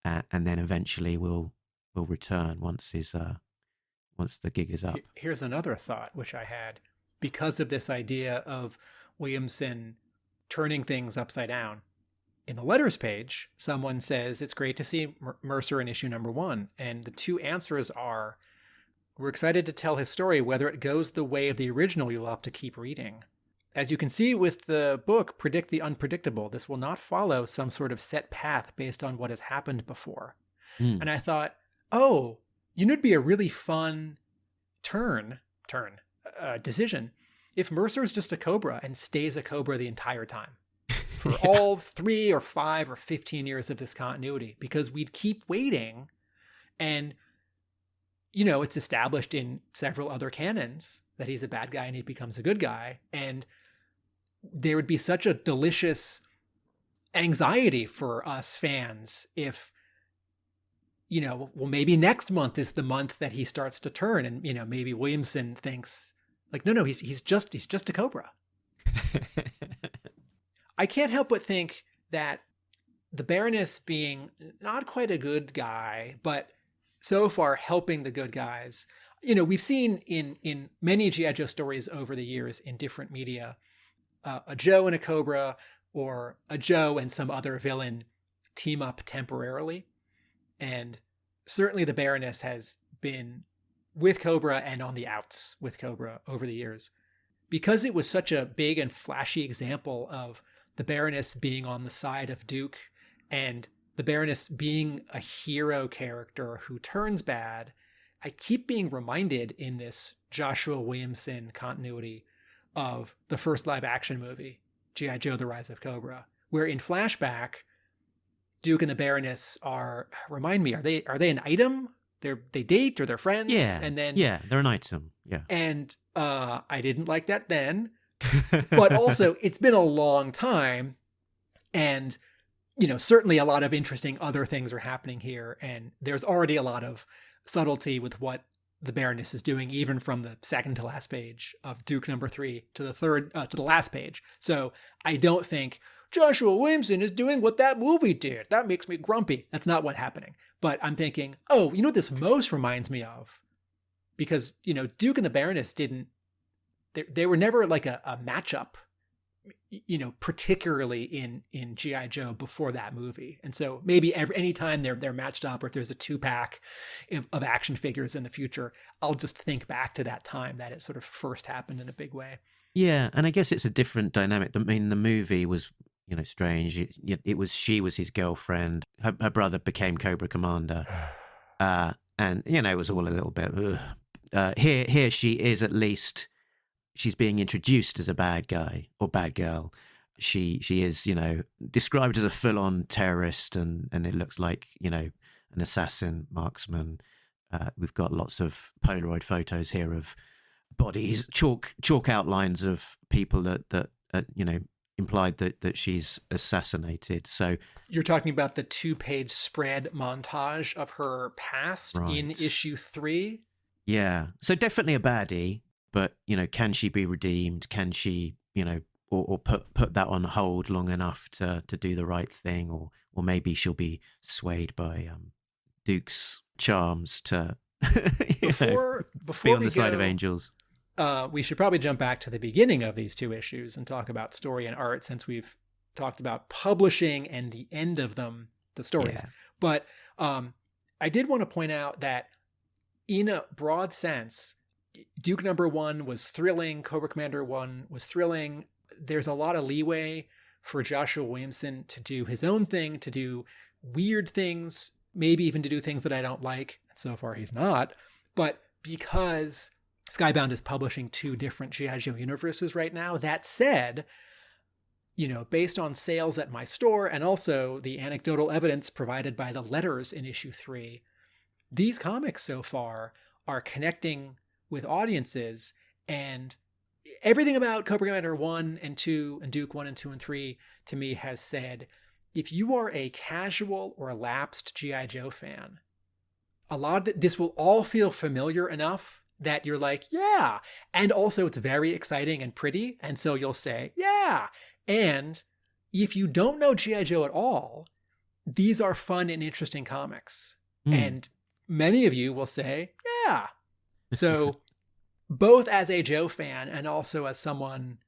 and then eventually will return once the gig is up.
Here's another thought which I had because of this idea of Williamson turning things upside down. In the letters page, someone says, it's great to see Mercer in issue number 1. And the two answers are, we're excited to tell his story. Whether it goes the way of the original, you'll have to keep reading. as you can see with the book, Predict the Unpredictable, this will not follow some sort of set path based on what has happened before. And I thought, oh, you know, it'd be a really fun decision if Mercer's just a Cobra and stays a Cobra the entire time for all 3 or 5 or 15 years of this continuity, because we'd keep waiting. And, you know, it's established in several other canons that he's a bad guy and he becomes a good guy. And there would be such a delicious anxiety for us fans if, you know, well, maybe next month is the month that he starts to turn, and, you know, maybe Williamson thinks like, no, he's just a Cobra. I can't help but think that the Baroness being not quite a good guy, but so far helping the good guys, you know, we've seen in many G.I. Joe stories over the years in different media, a Joe and a Cobra, or a Joe and some other villain team up temporarily. And certainly the Baroness has been with Cobra and on the outs with Cobra over the years. Because it was such a big and flashy example of the Baroness being on the side of Duke and the Baroness being a hero character who turns bad, I keep being reminded in this Joshua Williamson continuity of the first live action movie, G.I. Joe, The Rise of Cobra, where in flashback, Duke and the Baroness are, remind me, are they an item? They date, or they're friends?
Yeah.
And then,
yeah, they're an item. Yeah.
And I didn't like that then. But also, it's been a long time. And, you know, certainly a lot of interesting other things are happening here. And there's already a lot of subtlety with what the Baroness is doing, even from the second to last page of Duke number 3 to to the last page. So I don't think Joshua Williamson is doing what that movie did. That makes me grumpy. That's not what's happening. But I'm thinking, oh, you know what this most reminds me of? Because, you know, Duke and the Baroness they were never like a matchup, you know, particularly in G.I. Joe before that movie. And so maybe any time they're matched up, or if there's a 2-pack of action figures in the future, I'll just think back to that time that it sort of first happened in a big way.
Yeah, and I guess it's a different dynamic. I mean, the movie was, you know, strange. She was his girlfriend. Her brother became Cobra Commander, and you know, it was all a little bit. Here she is, at least she's being introduced as a bad guy or bad girl. She is, you know, described as a full-on terrorist, and it looks like, you know, an assassin, marksman. We've got lots of Polaroid photos here of bodies, chalk outlines of people that you know, implied that she's assassinated. So
you're talking about the 2-page spread montage of her past in issue 3.
Yeah, so definitely a baddie, but, you know, can she be redeemed? Can she, you know, or put that on hold long enough to do the right thing, or maybe she'll be swayed by Duke's charms to before be on the side of angels.
We should probably jump back to the beginning of these 2 issues and talk about story and art, since we've talked about publishing and the end of them, the stories. Yeah. But I did want to point out that in a broad sense, Duke number 1 was thrilling. Cobra Commander 1 was thrilling. There's a lot of leeway for Joshua Williamson to do his own thing, to do weird things, maybe even to do things that I don't like. So far, he's not. But because Skybound is publishing 2 different G.I. Joe universes right now, that said, you know, based on sales at my store and also the anecdotal evidence provided by the letters in issue 3, these comics so far are connecting with audiences, and everything about Cobra Commander 1 and 2 and Duke 1 and 2 and 3 to me has said, if you are a casual or lapsed G.I. Joe fan, a lot of this will all feel familiar enough that you're like, yeah. And also it's very exciting and pretty. And so you'll say, yeah. And if you don't know G.I. Joe at all, these are fun and interesting comics. And many of you will say, yeah. So both as a Joe fan and also as someone,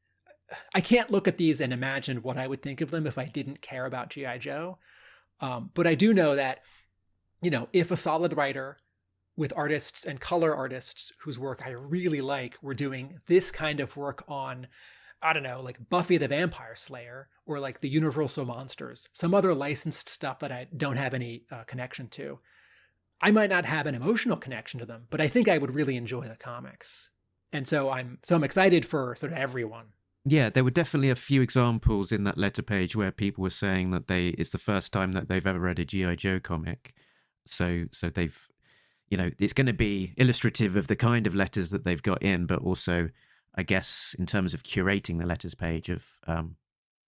I can't look at these and imagine what I would think of them if I didn't care about G.I. Joe. But I do know that, you know, if a solid writer with artists and color artists whose work I really like were doing this kind of work on I don't know, like Buffy the Vampire Slayer or like the Universal Monsters, some other licensed stuff that I don't have any connection to. I might not have an emotional connection to them, but I think I would really enjoy the comics. And so I'm excited for sort of everyone.
Yeah, there were definitely a few examples in that letter page where people were saying that it's the first time that they've ever read a G.I. Joe comic. So they've, it's going to be illustrative of the kind of letters that they've got in, but also, I guess, in terms of curating the letters page of,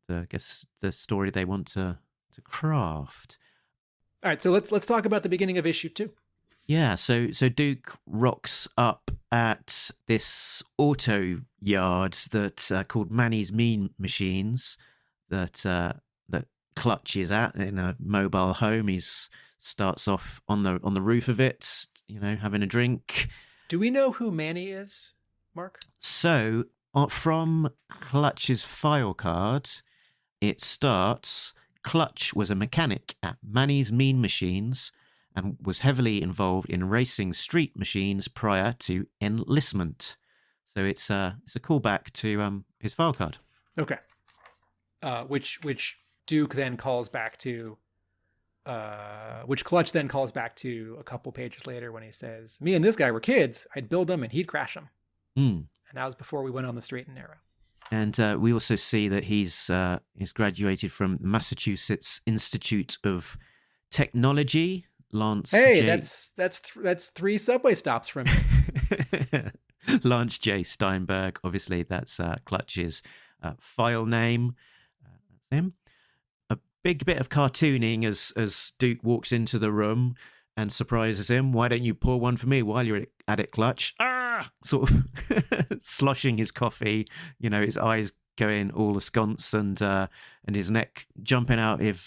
the story they want to craft.
All right, so let's talk about the beginning of issue 2.
Yeah, so Duke rocks up at this auto yard that called Manny's Mean Machines that Clutch is at in a mobile home. He starts off on the roof of it, having a drink.
Do we know who Manny is, Mark?
So from Clutch's file card, it starts, Clutch was a mechanic at Manny's Mean Machines and was heavily involved in racing street machines prior to enlistment. So it's a callback to his file card.
Okay. Which Duke then calls back to, which Clutch then calls back to a couple pages later when he says, "Me and this guy were kids. I'd build them and he'd crash them." And that was before we went on the straight and narrow.
And we also see that he's graduated from Massachusetts Institute of Technology. Lance.
Hey, that's 3 subway stops from me.
Lance J. Steinberg. Obviously, that's Clutch's file name. That's him. A big bit of cartooning as Duke walks into the room and surprises him. "Why don't you pour one for me while you're at it, Clutch?" Sort of sloshing his coffee. His eyes going all askance and his neck jumping out if.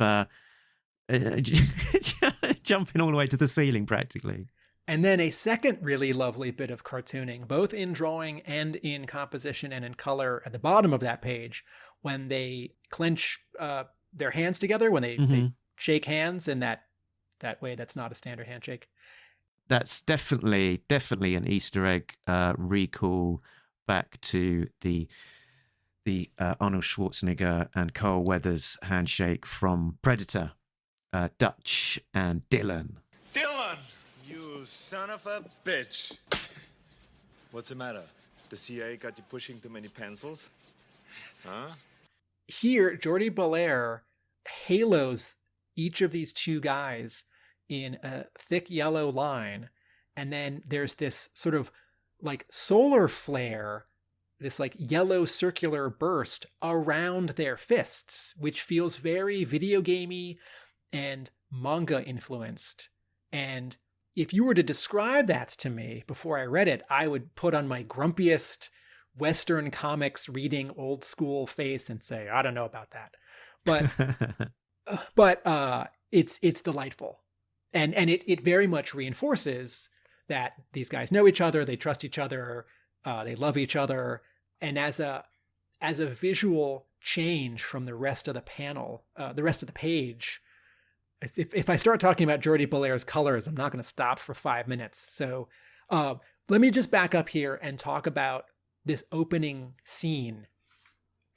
Jumping all the way to the ceiling practically.
And then a second really lovely bit of cartooning, both in drawing and in composition and in color at the bottom of that page, when they clench their hands together, when they shake hands in that way that's not a standard handshake.
That's definitely an Easter egg recall back to the Arnold Schwarzenegger and Carl Weathers handshake from Predator. Dutch and Dylan.
Dylan! You son of a bitch. What's the matter? The CIA got you pushing too many pencils? Huh?
Here, Jordie Bellaire halos each of these two guys in a thick yellow line. And then there's this sort of like solar flare, this like yellow circular burst around their fists, which feels very video gamey and manga influenced. And if you were to describe that to me before I read it, I would put on my grumpiest Western comics reading old school face and say, I don't know about that. But it's delightful. And it very much reinforces that these guys know each other, they trust each other, they love each other. And as a visual change from the rest of the panel, the rest of the page, if I start talking about Jordie Bellaire's colors, I'm not going to stop for 5 minutes. So let me just back up here and talk about this opening scene.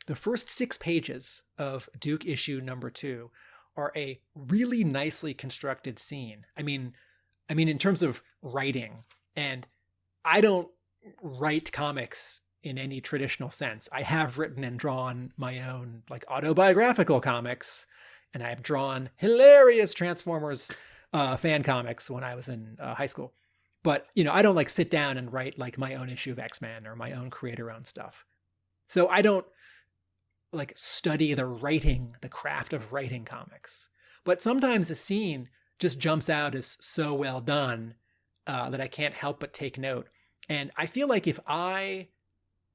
The first 6 pages of Duke issue number 2 are a really nicely constructed scene. I mean, in terms of writing, and I don't write comics in any traditional sense. I have written and drawn my own like autobiographical comics, and I have drawn hilarious Transformers fan comics when I was in high school. But, I don't like sit down and write like my own issue of X-Men or my own creator-owned stuff. So I don't like study the craft of writing comics. But sometimes a scene just jumps out as so well done that I can't help but take note. And I feel like if I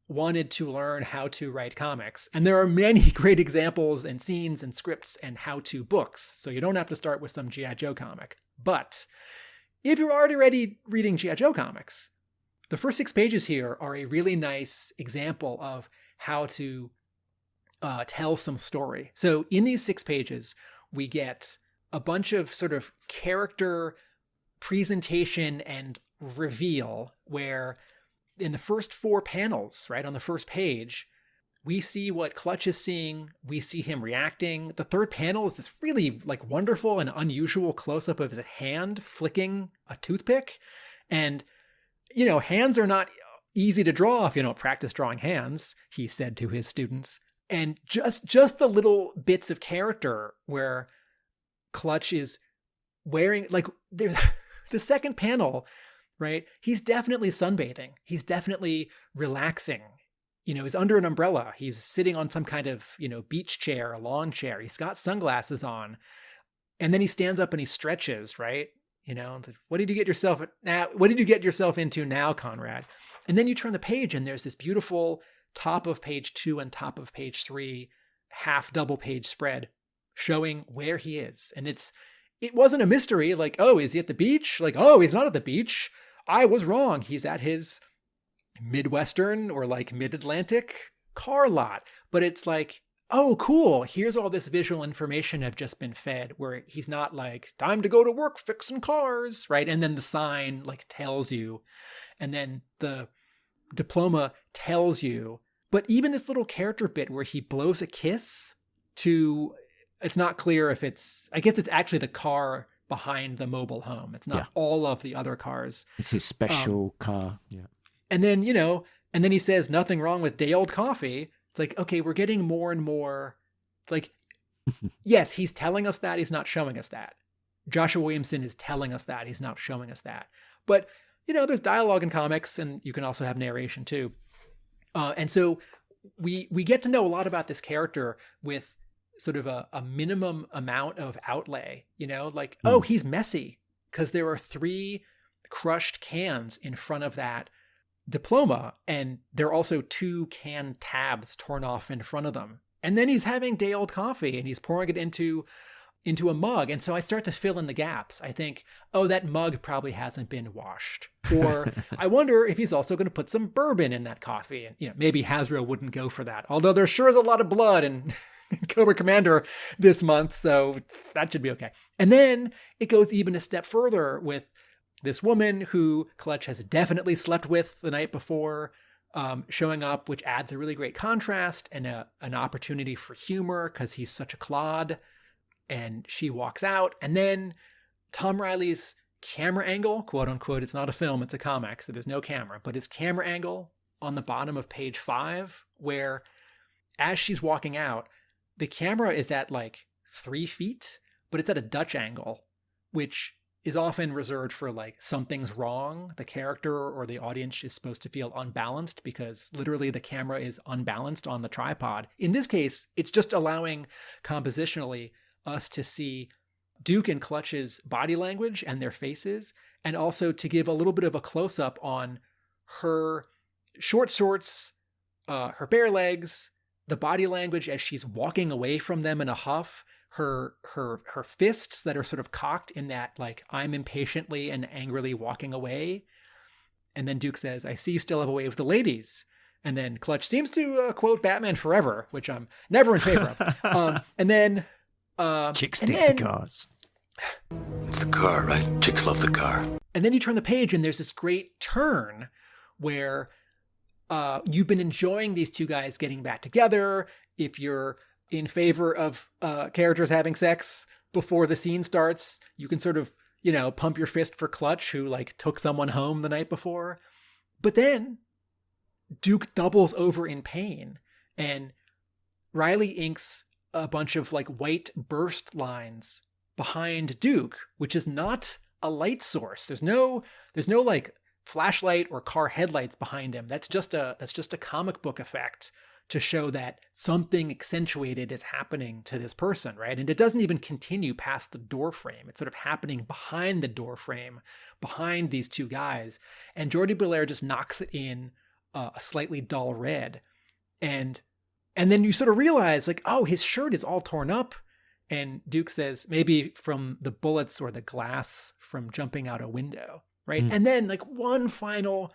wanted to learn how to write comics, and there are many great examples and scenes and scripts and how-to books, so you don't have to start with some G.I. Joe comic. But if you're already reading G.I. Joe comics, the first 6 pages here are a really nice example of how to tell some story. So in these 6 pages, we get a bunch of sort of character presentation and reveal where in the first 4 panels, right on the first page, we see what Clutch is seeing. We see him reacting. The third panel is this really like wonderful and unusual close-up of his hand flicking a toothpick. And, you know, hands are not easy to draw if you don't practice drawing hands, he said to his students. And just the little bits of character where Clutch is wearing, like, the second panel, right? He's definitely sunbathing. He's definitely relaxing. You know, he's under an umbrella. He's sitting on some kind of, you know, beach chair, a lawn chair. He's got sunglasses on. And then he stands up and he stretches, right? You know, it's like, what did you get yourself into now, Conrad? And then you turn the page and there's this beautiful top of page 2 and top of page 3 half double page spread showing where he is. And it wasn't a mystery like, oh, is he at the beach? Like, oh, he's not at the beach. I was wrong. He's at his Midwestern or like mid-Atlantic car lot. But it's like, oh, cool. Here's all this visual information I've just been fed where he's not like, time to go to work fixing cars, right? And then the sign like tells you, and then the diploma tells you. But even this little character bit where he blows a kiss to, it's not clear if I guess it's actually the car behind the mobile home. It's not all of the other cars.
It's his special car. Yeah.
And then, you know, and then he says nothing wrong with day old coffee. It's like, okay, we're getting more and more. It's like, yes, he's telling us that. He's not showing us that. Joshua Williamson is telling us that. He's not showing us that. But, you know, there's dialogue in comics and you can also have narration too. And so we get to know a lot about this character with sort of a minimum amount of outlay, you know, like, oh, he's messy because there are 3 crushed cans in front of that diploma. And there are also 2 can tabs torn off in front of them. And then he's having day old coffee and he's pouring it into a mug. And so I start to fill in the gaps. I think, oh, that mug probably hasn't been washed. Or I wonder if he's also going to put some bourbon in that coffee. And, you know, maybe Hasbro wouldn't go for that. Although there sure is a lot of blood in Cobra Commander this month. So that should be okay. And then it goes even a step further with this woman who Clutch has definitely slept with the night before, showing up, which adds a really great contrast and an opportunity for humor because he's such a clod. And she walks out. And then Tom Reilly's camera angle, quote unquote, it's not a film, it's a comic, so there's no camera, but his camera angle on the bottom of page 5, where as she's walking out, the camera is at like 3 feet, but it's at a Dutch angle, which is often reserved for like something's wrong. The character or the audience is supposed to feel unbalanced because literally the camera is unbalanced on the tripod. In this case, it's just allowing compositionally us to see Duke and Clutch's body language and their faces, and also to give a little bit of a close-up on her short shorts, her bare legs, the body language as she's walking away from them in a huff, her fists that are sort of cocked in that, like, I'm impatiently and angrily walking away. And then Duke says, I see you still have a way with the ladies. And then Clutch seems to quote Batman Forever, which I'm never in favor of. And then...
Chicks dig the cars.
It's the car, right? Chicks love the car.
And then you turn the page and there's this great turn where you've been enjoying these 2 guys getting back together. If you're in favor of characters having sex before the scene starts, you can sort of, you know, pump your fist for Clutch, who like took someone home the night before. But then Duke doubles over in pain and Reilly inks a bunch of like white burst lines behind Duke, which is not a light source. There's no like flashlight or car headlights behind him. That's just a comic book effect to show that something accentuated is happening to this person, right? And it doesn't even continue past the door frame. It's sort of happening behind the door frame, behind these 2 guys. And Jordie Bellaire just knocks it in a slightly dull red. And then you sort of realize, like, oh, his shirt is all torn up. And Duke says, maybe from the bullets or the glass from jumping out a window, right? And then, like, one final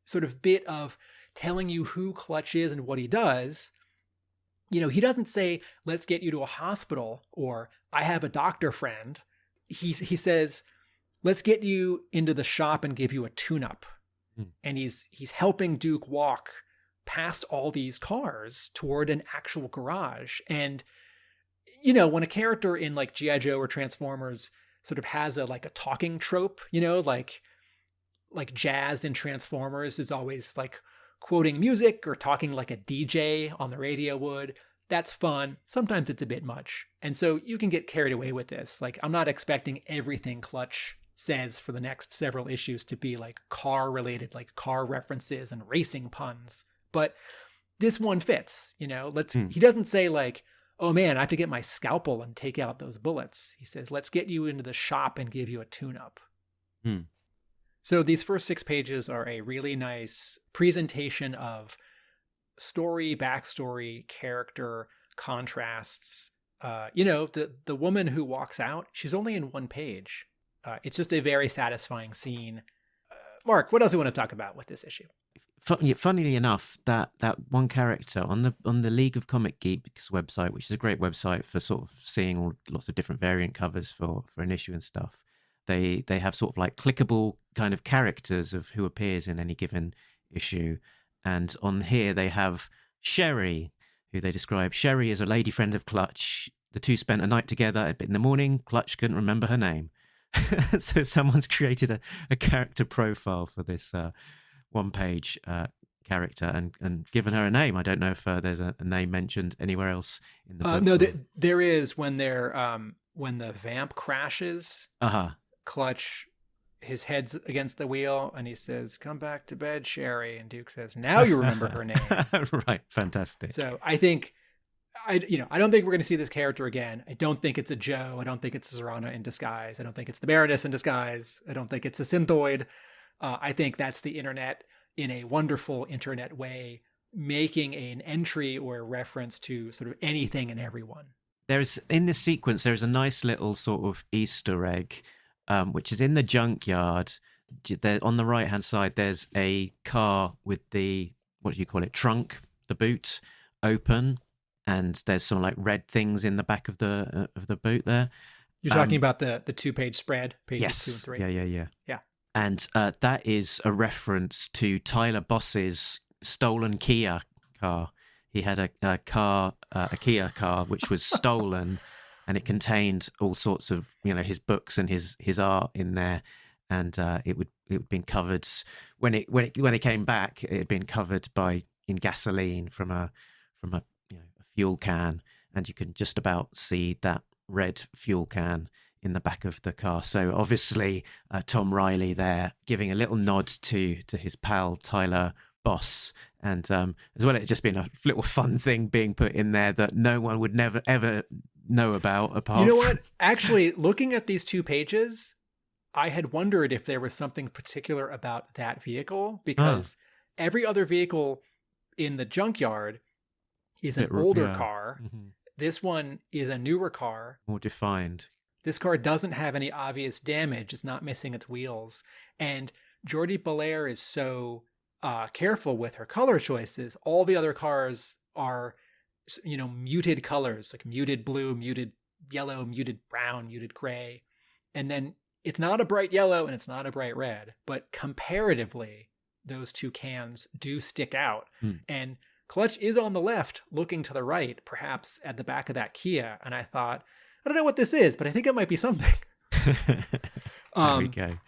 sort of bit of telling you who Clutch is and what he does. You know, he doesn't say, let's get you to a hospital, or I have a doctor friend. He says, let's get you into the shop and give you a tune-up. And he's helping Duke walk past all these cars toward an actual garage. And, you know, when a character in like G.I. Joe or Transformers sort of has a talking trope, you know, like Jazz in Transformers is always like quoting music or talking like a DJ on the radio would. That's fun. Sometimes it's a bit much. And so you can get carried away with this. Like, I'm not expecting everything Clutch says for the next several issues to be like car related, like car references and racing puns. But this one fits, you know. He doesn't say like, oh man, I have to get my scalpel and take out those bullets. He says, let's get you into the shop and give you a tune-up. So these first 6 pages are a really nice presentation of story, backstory, character, contrasts. You know, the woman who walks out, she's only in 1 page. It's just a very satisfying scene. Mark, what else do you want to talk about with this issue?
Funnily enough, that one character on the League of Comic Geeks website, which is a great website for sort of seeing lots of different variant covers for an issue and stuff, they have sort of like clickable kind of characters of who appears in any given issue. And on here they have Sherry, who they describe. Sherry is a lady friend of Clutch. The two spent a night together, but in the morning, Clutch couldn't remember her name. So someone's created a character profile for this 1-page character and given her a name. I don't know if there's a name mentioned anywhere else in the book.
No, there is when the vamp crashes. Clutch, his head's against the wheel, and he says, "Come back to bed, Sherry." And Duke says, "Now you remember her name."
Right, fantastic.
So I think, I don't think we're going to see this character again. I don't think it's a Joe. I don't think it's a Zorana in disguise. I don't think it's the Baroness in disguise. I don't think it's a Synthoid. I think that's the internet in a wonderful internet way, making an entry or a reference to sort of anything and everyone.
In this sequence, there's a nice little sort of Easter egg, which is in the junkyard. On the right-hand side, there's a car with the, what do you call it, trunk, the boot, open, and there's some like red things in the back of the boot there.
You're talking about the 2-page spread, pages 2 and 3.
Yeah. And that is a reference to Tyler Boss's stolen Kia car. He had a Kia car, which was stolen, and it contained all sorts of, you know, his books and his art in there. And it had been covered when it came back. It had been covered in gasoline from a fuel can, and you can just about see that red fuel can in the back of the car. So obviously Tom Reilly there giving a little nod to his pal Tyler Boss, and as well, it just been a little fun thing being put in there that no one would never ever know about apart.
You know what? Actually, looking at these 2 pages, I had wondered if there was something particular about that vehicle, because every other vehicle in the junkyard is an older car. Mm-hmm. This one is a newer car.
More defined.
This car doesn't have any obvious damage. It's not missing its wheels. And Jordie Bellaire is so careful with her color choices. All the other cars are, you know, muted colors, like muted blue, muted yellow, muted brown, muted gray. And then it's not a bright yellow and it's not a bright red, but comparatively, those 2 cans do stick out. And Clutch is on the left, looking to the right, perhaps at the back of that Kia. And I thought, I don't know what this is, but I think it might be something.
There we go.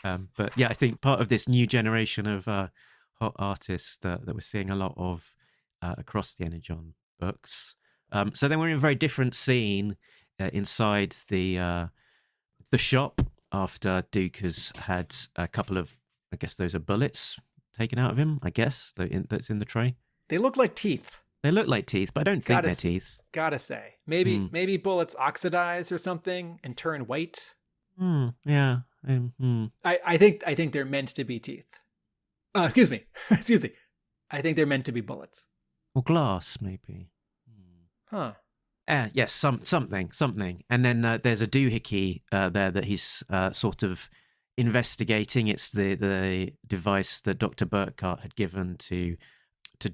But yeah, I think part of this new generation of hot artists that we're seeing a lot of across the Energon books. So then we're in a very different scene inside the shop after Duke has had a couple of, I guess those are bullets taken out of him, I guess, that's in the tray.
They look like teeth.
They look like teeth, but I don't think they're teeth.
Gotta say. Maybe bullets oxidize or something and turn white.
Yeah.
I think they're meant to be teeth. Excuse me. I think they're meant to be bullets.
Or glass, maybe.
Huh.
Yes, something. And then there's a doohickey there that he's sort of investigating. It's the device that Dr. Burkhart had given to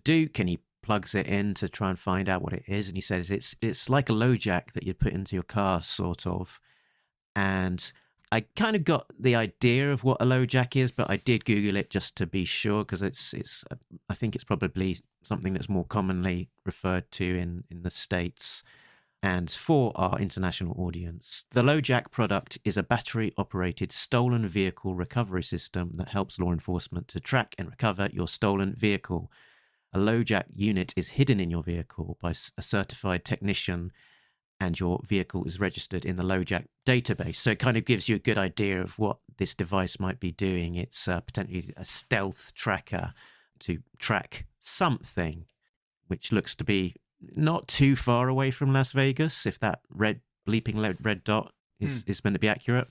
Duke, and he plugs it in to try and find out what it is. And he says it's like a low jack that you'd put into your car, sort of. And I kind of got the idea of what a LoJack is, but I did Google it just to be sure, because I think it's probably something that's more commonly referred to in the States. And for our international audience, the LoJack product is a battery-operated stolen vehicle recovery system that helps law enforcement to track and recover your stolen vehicle. A LoJack unit is hidden in your vehicle by a certified technician, and your vehicle is registered in the LoJack database. So it kind of gives you a good idea of what this device might be doing. It's potentially a stealth tracker to track something, which looks to be not too far away from Las Vegas, if that bleeping red dot is going to be accurate.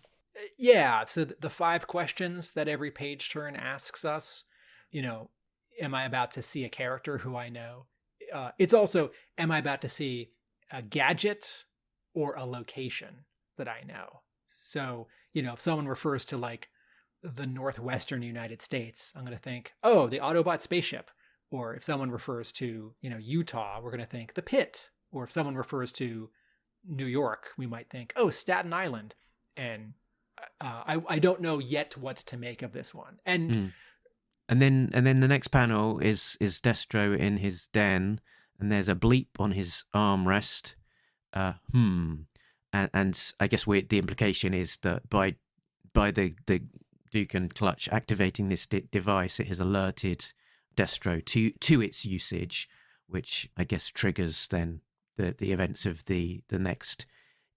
Yeah. So the 5 questions that every page turn asks us, am I about to see a character who I know? It's also, am I about to see a gadget or a location that I know? So, if someone refers to like the Northwestern United States, I'm going to think, oh, the Autobot spaceship. Or if someone refers to, Utah, we're going to think the pit. Or if someone refers to New York, we might think, oh, Staten Island. And I don't know yet what to make of this one. And
then the next panel is Destro in his den, and there's a bleep on his armrest. And I guess the implication is that by the Duke and Clutch activating this device, it has alerted Destro to its usage, which I guess triggers then the events of the next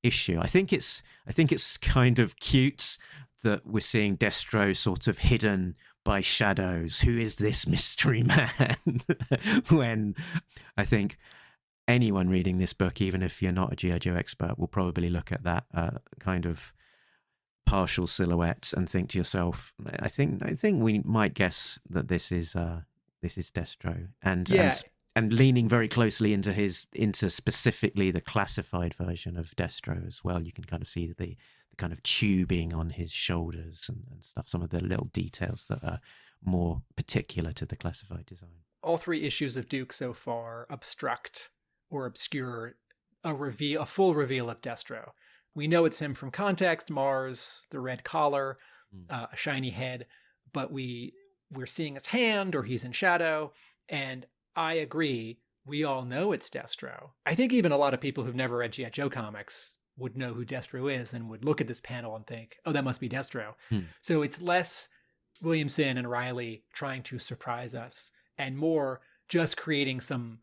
issue. I think it's kind of cute that we're seeing Destro sort of hidden by shadows. Who is this mystery man? When I think anyone reading this book, even if you're not a G.I. Joe expert, will probably look at that kind of partial silhouette and think to yourself, I think we might guess that this is Destro, and leaning very closely into specifically the classified version of Destro as well. You can kind of see the kind of tubing on his shoulders and stuff, some of the little details that are more particular to the classified design.
All 3 issues of Duke so far obstruct or obscure a full reveal of Destro. We know it's him from context, Mars, the red collar, a shiny head, but we're seeing his hand, or he's in shadow. And I agree, we all know it's Destro. I think even a lot of people who've never read G.I. Joe comics would know who Destro is and would look at this panel and think, oh, that must be Destro. So it's less Williamson and Reilly trying to surprise us and more just creating some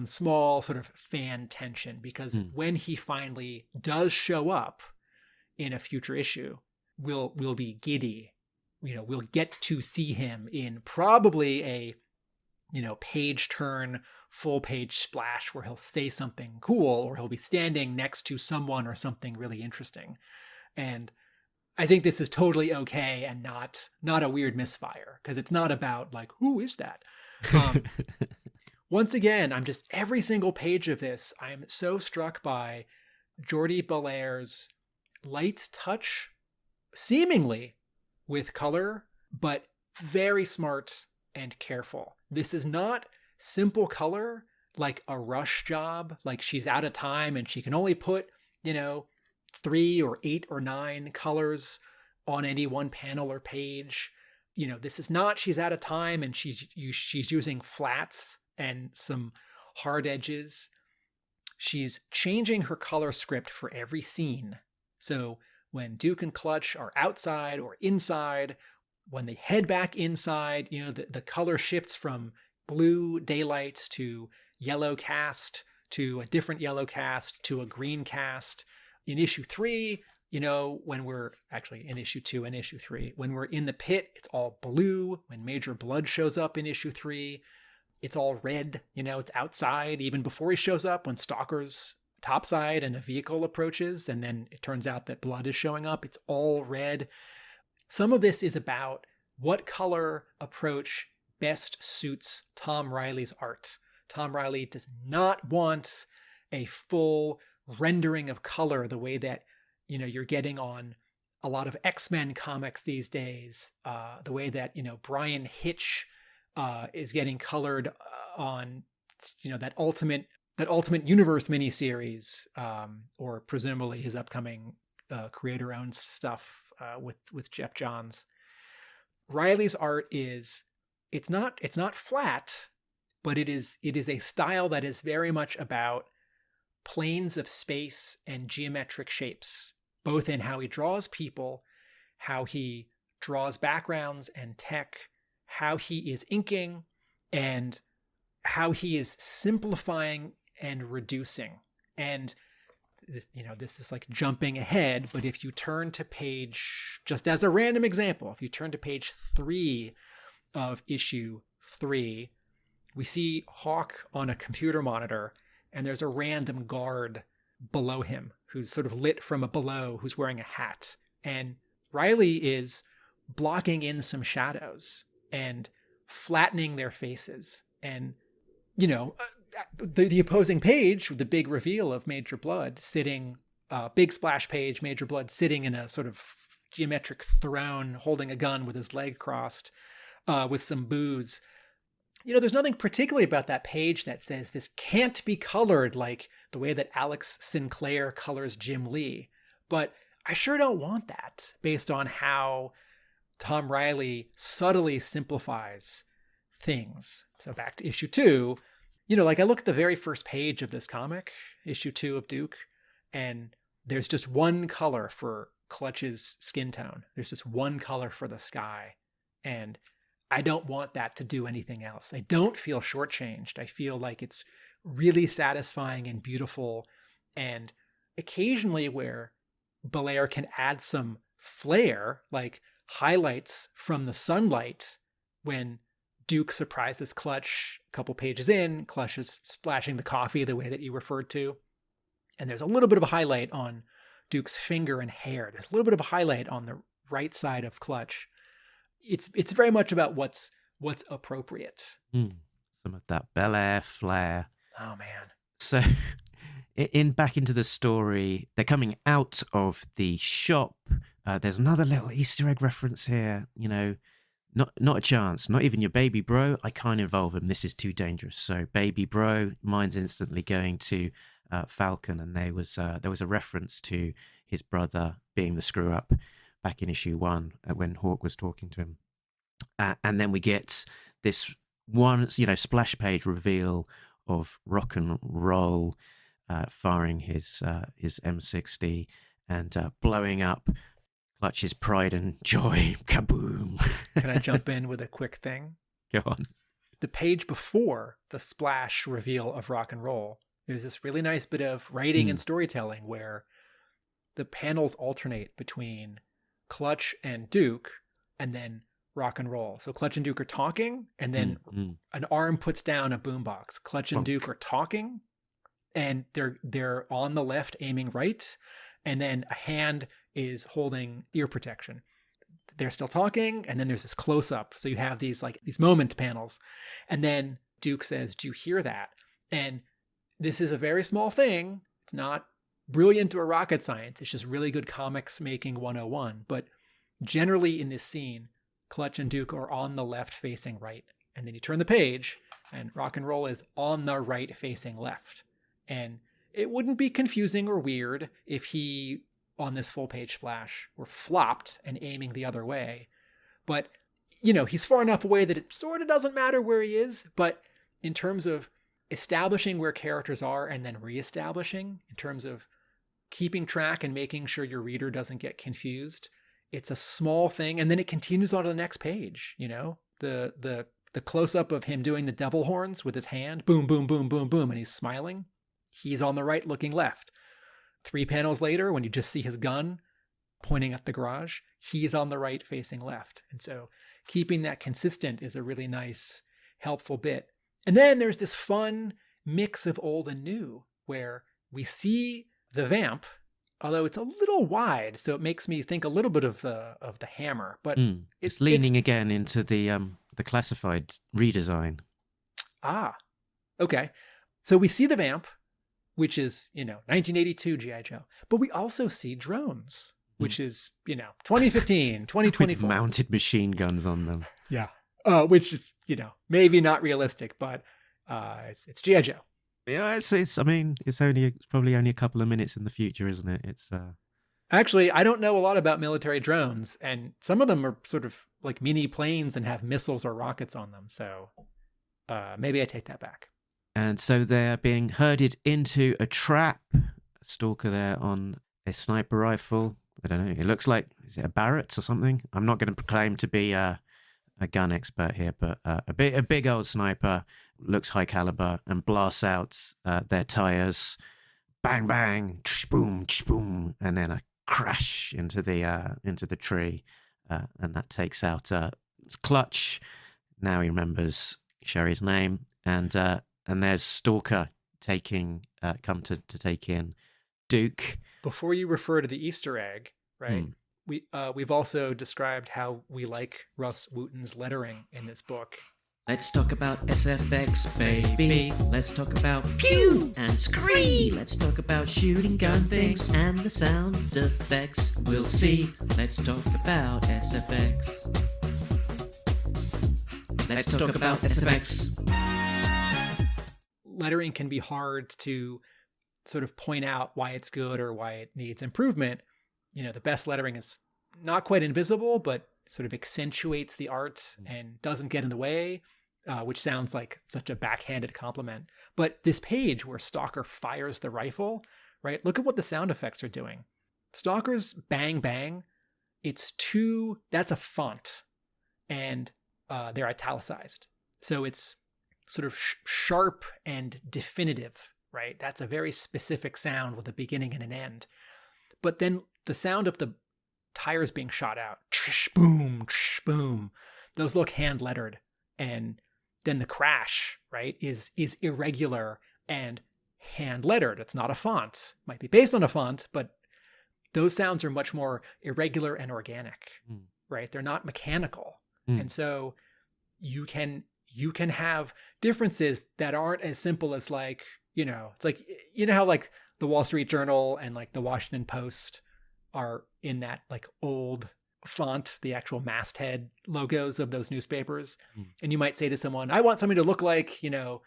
small sort of fan tension, because when he finally does show up in a future issue, we'll be giddy. We'll get to see him in probably a page turn, full page splash where he'll say something cool, or he'll be standing next to someone or something really interesting. And I think this is totally okay and not a weird misfire, because it's not about like, who is that? Once again, every single page of this, I'm so struck by Jordie Bellaire's light touch, seemingly with color, but very smart and careful. This is not simple color like a Rush job, like she's out of time and she can only put, 3 or 8 or 9 colors on any one panel or page. This is not she's out of time and she's using flats and some hard edges. She's changing her color script for every scene. So when Duke and Clutch are outside or inside, when they head back inside, the color shifts from blue daylight to yellow cast to a different yellow cast to a green cast. In issue 3, when we're actually in issue 2 and issue 3, when we're in the pit, it's all blue. When Major Blood shows up in issue 3, it's all red. It's outside even before he shows up, when Stalker's topside and a vehicle approaches, and then it turns out that Blood is showing up. It's all red. Some of this is about what color approach best suits Tom Reilly's art. Tom Reilly does not want a full rendering of color the way that you're getting on a lot of X-Men comics these days, the way that Brian Hitch is getting colored on that Ultimate Universe miniseries, or presumably his upcoming creator-owned stuff with Jeff Johns. Reilly's art is it's not flat, but it is a style that is very much about planes of space and geometric shapes, both in how he draws people, how he draws backgrounds and tech, how he is inking, and how he is simplifying and reducing. And this is like jumping ahead, but if you turn to page, just as a random example, if you turn to page 3 of issue 3, we see Hawk on a computer monitor, and there's a random guard below him who's sort of lit from a below, who's wearing a hat. And Reilly is blocking in some shadows and flattening their faces. And, the opposing page, the big reveal of Major Blood sitting, big splash page, Major Blood sitting in a sort of geometric throne, holding a gun with his leg crossed, with some booze. There's nothing particularly about that page that says this can't be colored like the way that Alex Sinclair colors Jim Lee. But I sure don't want that based on how Tom Reilly subtly simplifies things. So back to issue 2, I look at the very first page of this comic, issue 2 of Duke, and there's just one color for Clutch's skin tone. There's just one color for the sky. And I don't want that to do anything else. I don't feel shortchanged. I feel like it's really satisfying and beautiful. And occasionally where Bellaire can add some flair, like highlights from the sunlight when Duke surprises Clutch a couple pages in. Clutch is splashing the coffee the way that you referred to. And there's a little bit of a highlight on Duke's finger and hair. There's a little bit of a highlight on the right side of Clutch. It's very much about what's appropriate.
Some of that Bellaire flair.
Oh, man.
So back into the story, they're coming out of the shop. There's another little Easter egg reference here. Not a chance. Not even your baby bro. I can't involve him. This is too dangerous. So baby bro, mind's instantly going to Falcon, and there was a reference to his brother being the screw up back in issue 1 when Hawk was talking to him. And then we get this one, splash page reveal of Rock and Roll firing his M60 and blowing up Clutch's pride and joy. Kaboom.
Can I jump in with a quick thing?
Go on.
The page before the splash reveal of Rock and Roll, there's this really nice bit of writing and storytelling where the panels alternate between Clutch and Duke and then Rock and Roll. So Clutch and Duke are talking, and then an arm puts down a boombox. Clutch and Duke are talking, and they're on the left aiming right, and then a hand is holding ear protection. They're still talking, and then there's this close up. So you have these moment panels, and then Duke says, "Do you hear that?" And this is a very small thing. It's not brilliant or rocket science. It's just really good comics making 101. But generally in this scene, Clutch and Duke are on the left facing right. And then you turn the page and Rock and Roll is on the right facing left. And it wouldn't be confusing or weird if he, on this full page splash, were flopped and aiming the other way. But, he's far enough away that it sort of doesn't matter where he is. But in terms of establishing where characters are and then reestablishing, in terms of keeping track and making sure your reader doesn't get confused, it's a small thing. And then it continues on to the next page. The close-up of him doing the devil horns with his hand, boom, boom, boom, boom, boom, and he's smiling. He's on the right looking left. 3 panels later, when you just see his gun pointing at the garage, he's on the right facing left. And so keeping that consistent is a really nice, helpful bit. And then there's this fun mix of old and new where we see the vamp, although it's a little wide, so it makes me think a little bit of the Hammer. But
it's leaning again into the classified redesign. Ah,
okay. So we see the vamp, which is 1982 G.I. Joe, but we also see drones, which is 2015, 2024,
with mounted machine guns on them.
Yeah, which is maybe not realistic, but it's G.I. Joe.
Yeah, it's probably only a couple of minutes in the future, isn't it? It's
Actually, I don't know a lot about military drones, and some of them are sort of like mini planes and have missiles or rockets on them. So maybe I take that back.
And so they're being herded into a trap. A stalker there on a sniper rifle. I don't know. It looks like, is it a Barrett or something? I'm not going to proclaim to be a gun expert here, but a big old sniper, looks high caliber, and blasts out their tires. Bang, bang, tsh, boom, and then a crash into the tree, and that takes out Clutch. Now he remembers Sherry's name, and there's Stalker come to take in Duke.
Before you refer to the Easter egg, right? We've also described how we like Russ Wooton's lettering in this book.
Let's talk about SFX, baby. Let's talk about pew and scree. Let's talk about shooting gun things and the sound effects. We'll see. Let's talk about SFX. Let's talk about SFX.
Lettering can be hard to sort of point out why it's good or why it needs improvement. You know, the best lettering is not quite invisible, but sort of accentuates the art and doesn't get in the way, which sounds like such a backhanded compliment. But this page where Stalker fires the rifle, right? Look at what the sound effects are doing. Stalker's bang bang, that's a font, and they're italicized. So it's sort of sharp and definitive, right? That's a very specific sound with a beginning and an end. But then the sound of the tires being shot out, trish boom, those look hand lettered. And then the crash, right, is irregular and hand lettered. It's not a font. Might be based on a font, but those sounds are much more irregular and organic, right? They're not mechanical. And so you can have differences that aren't as simple as like, you know, it's like, you know how like the Wall Street Journal and like the Washington Post are in that like old font, the actual masthead logos of those newspapers. And you might say to someone, I want something to look like, you know,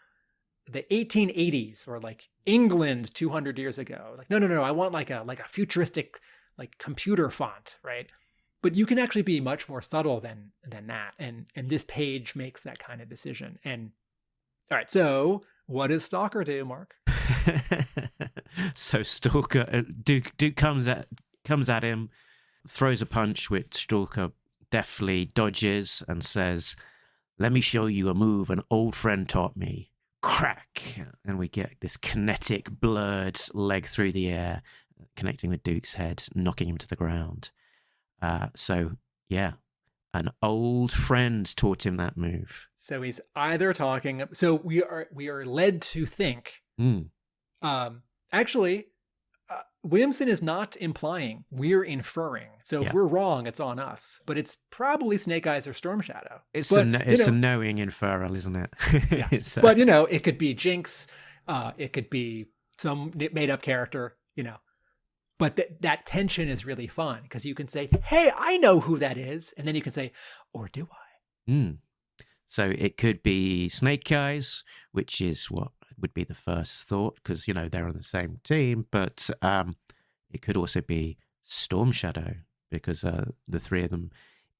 the 1880s or like England 200 years ago. Like, no, I want like a futuristic, like computer font, right? But you can actually be much more subtle than that. And this page makes that kind of decision. And all right, so what does Stalker do, Mark?
So Stalker, Duke comes at him, throws a punch, which Stalker deftly dodges and says, "Let me show you a move an old friend taught me." Crack! And we get this kinetic, blurred leg through the air, connecting with Duke's head, knocking him to the ground. So, yeah, an old friend taught him that move.
So he's either talking... So we are led to think... Actually... Williamson is not implying, we're inferring. So if we're wrong, it's on us. But it's probably Snake Eyes or Storm Shadow.
It's a knowing inferral, isn't it?
Yeah. But, you know, it could be Jinx. It could be some made-up character, you know. But that tension is really fun because you can say, hey, I know who that is. And then you can say, or do I?
So it could be Snake Eyes, which is what would be the first thought because, you know, they're on the same team. But it could also be Storm Shadow because the three of them,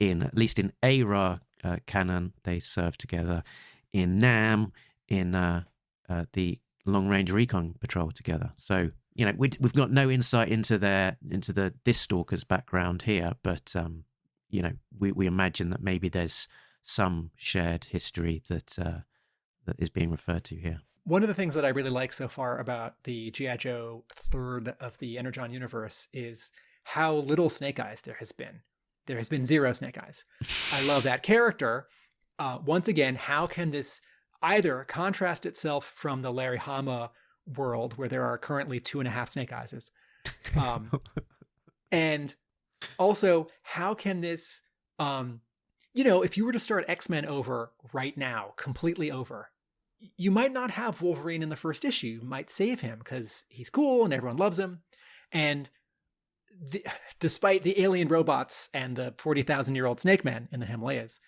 at least in ARA canon, they serve together. In NAM, in the Long Range Recon Patrol together. So, you know, we've got no insight into this Stalker's background here, but you know, we imagine that maybe there's some shared history that is being referred to here.
One of the things that I really like so far about the G.I. Joe third of the Energon universe is how little Snake Eyes there has been. There has been zero Snake Eyes. I love that character. Once again, how can this either contrast itself from the Larry Hama world where there are currently 2.5 Snake Eyes? And also, how can this, you know, if you were to start X-Men over right now, completely over, you might not have Wolverine in the first issue. You might save him because he's cool and everyone loves him. And despite the alien robots and the 40,000-year-old Snake Man in the Himalayas,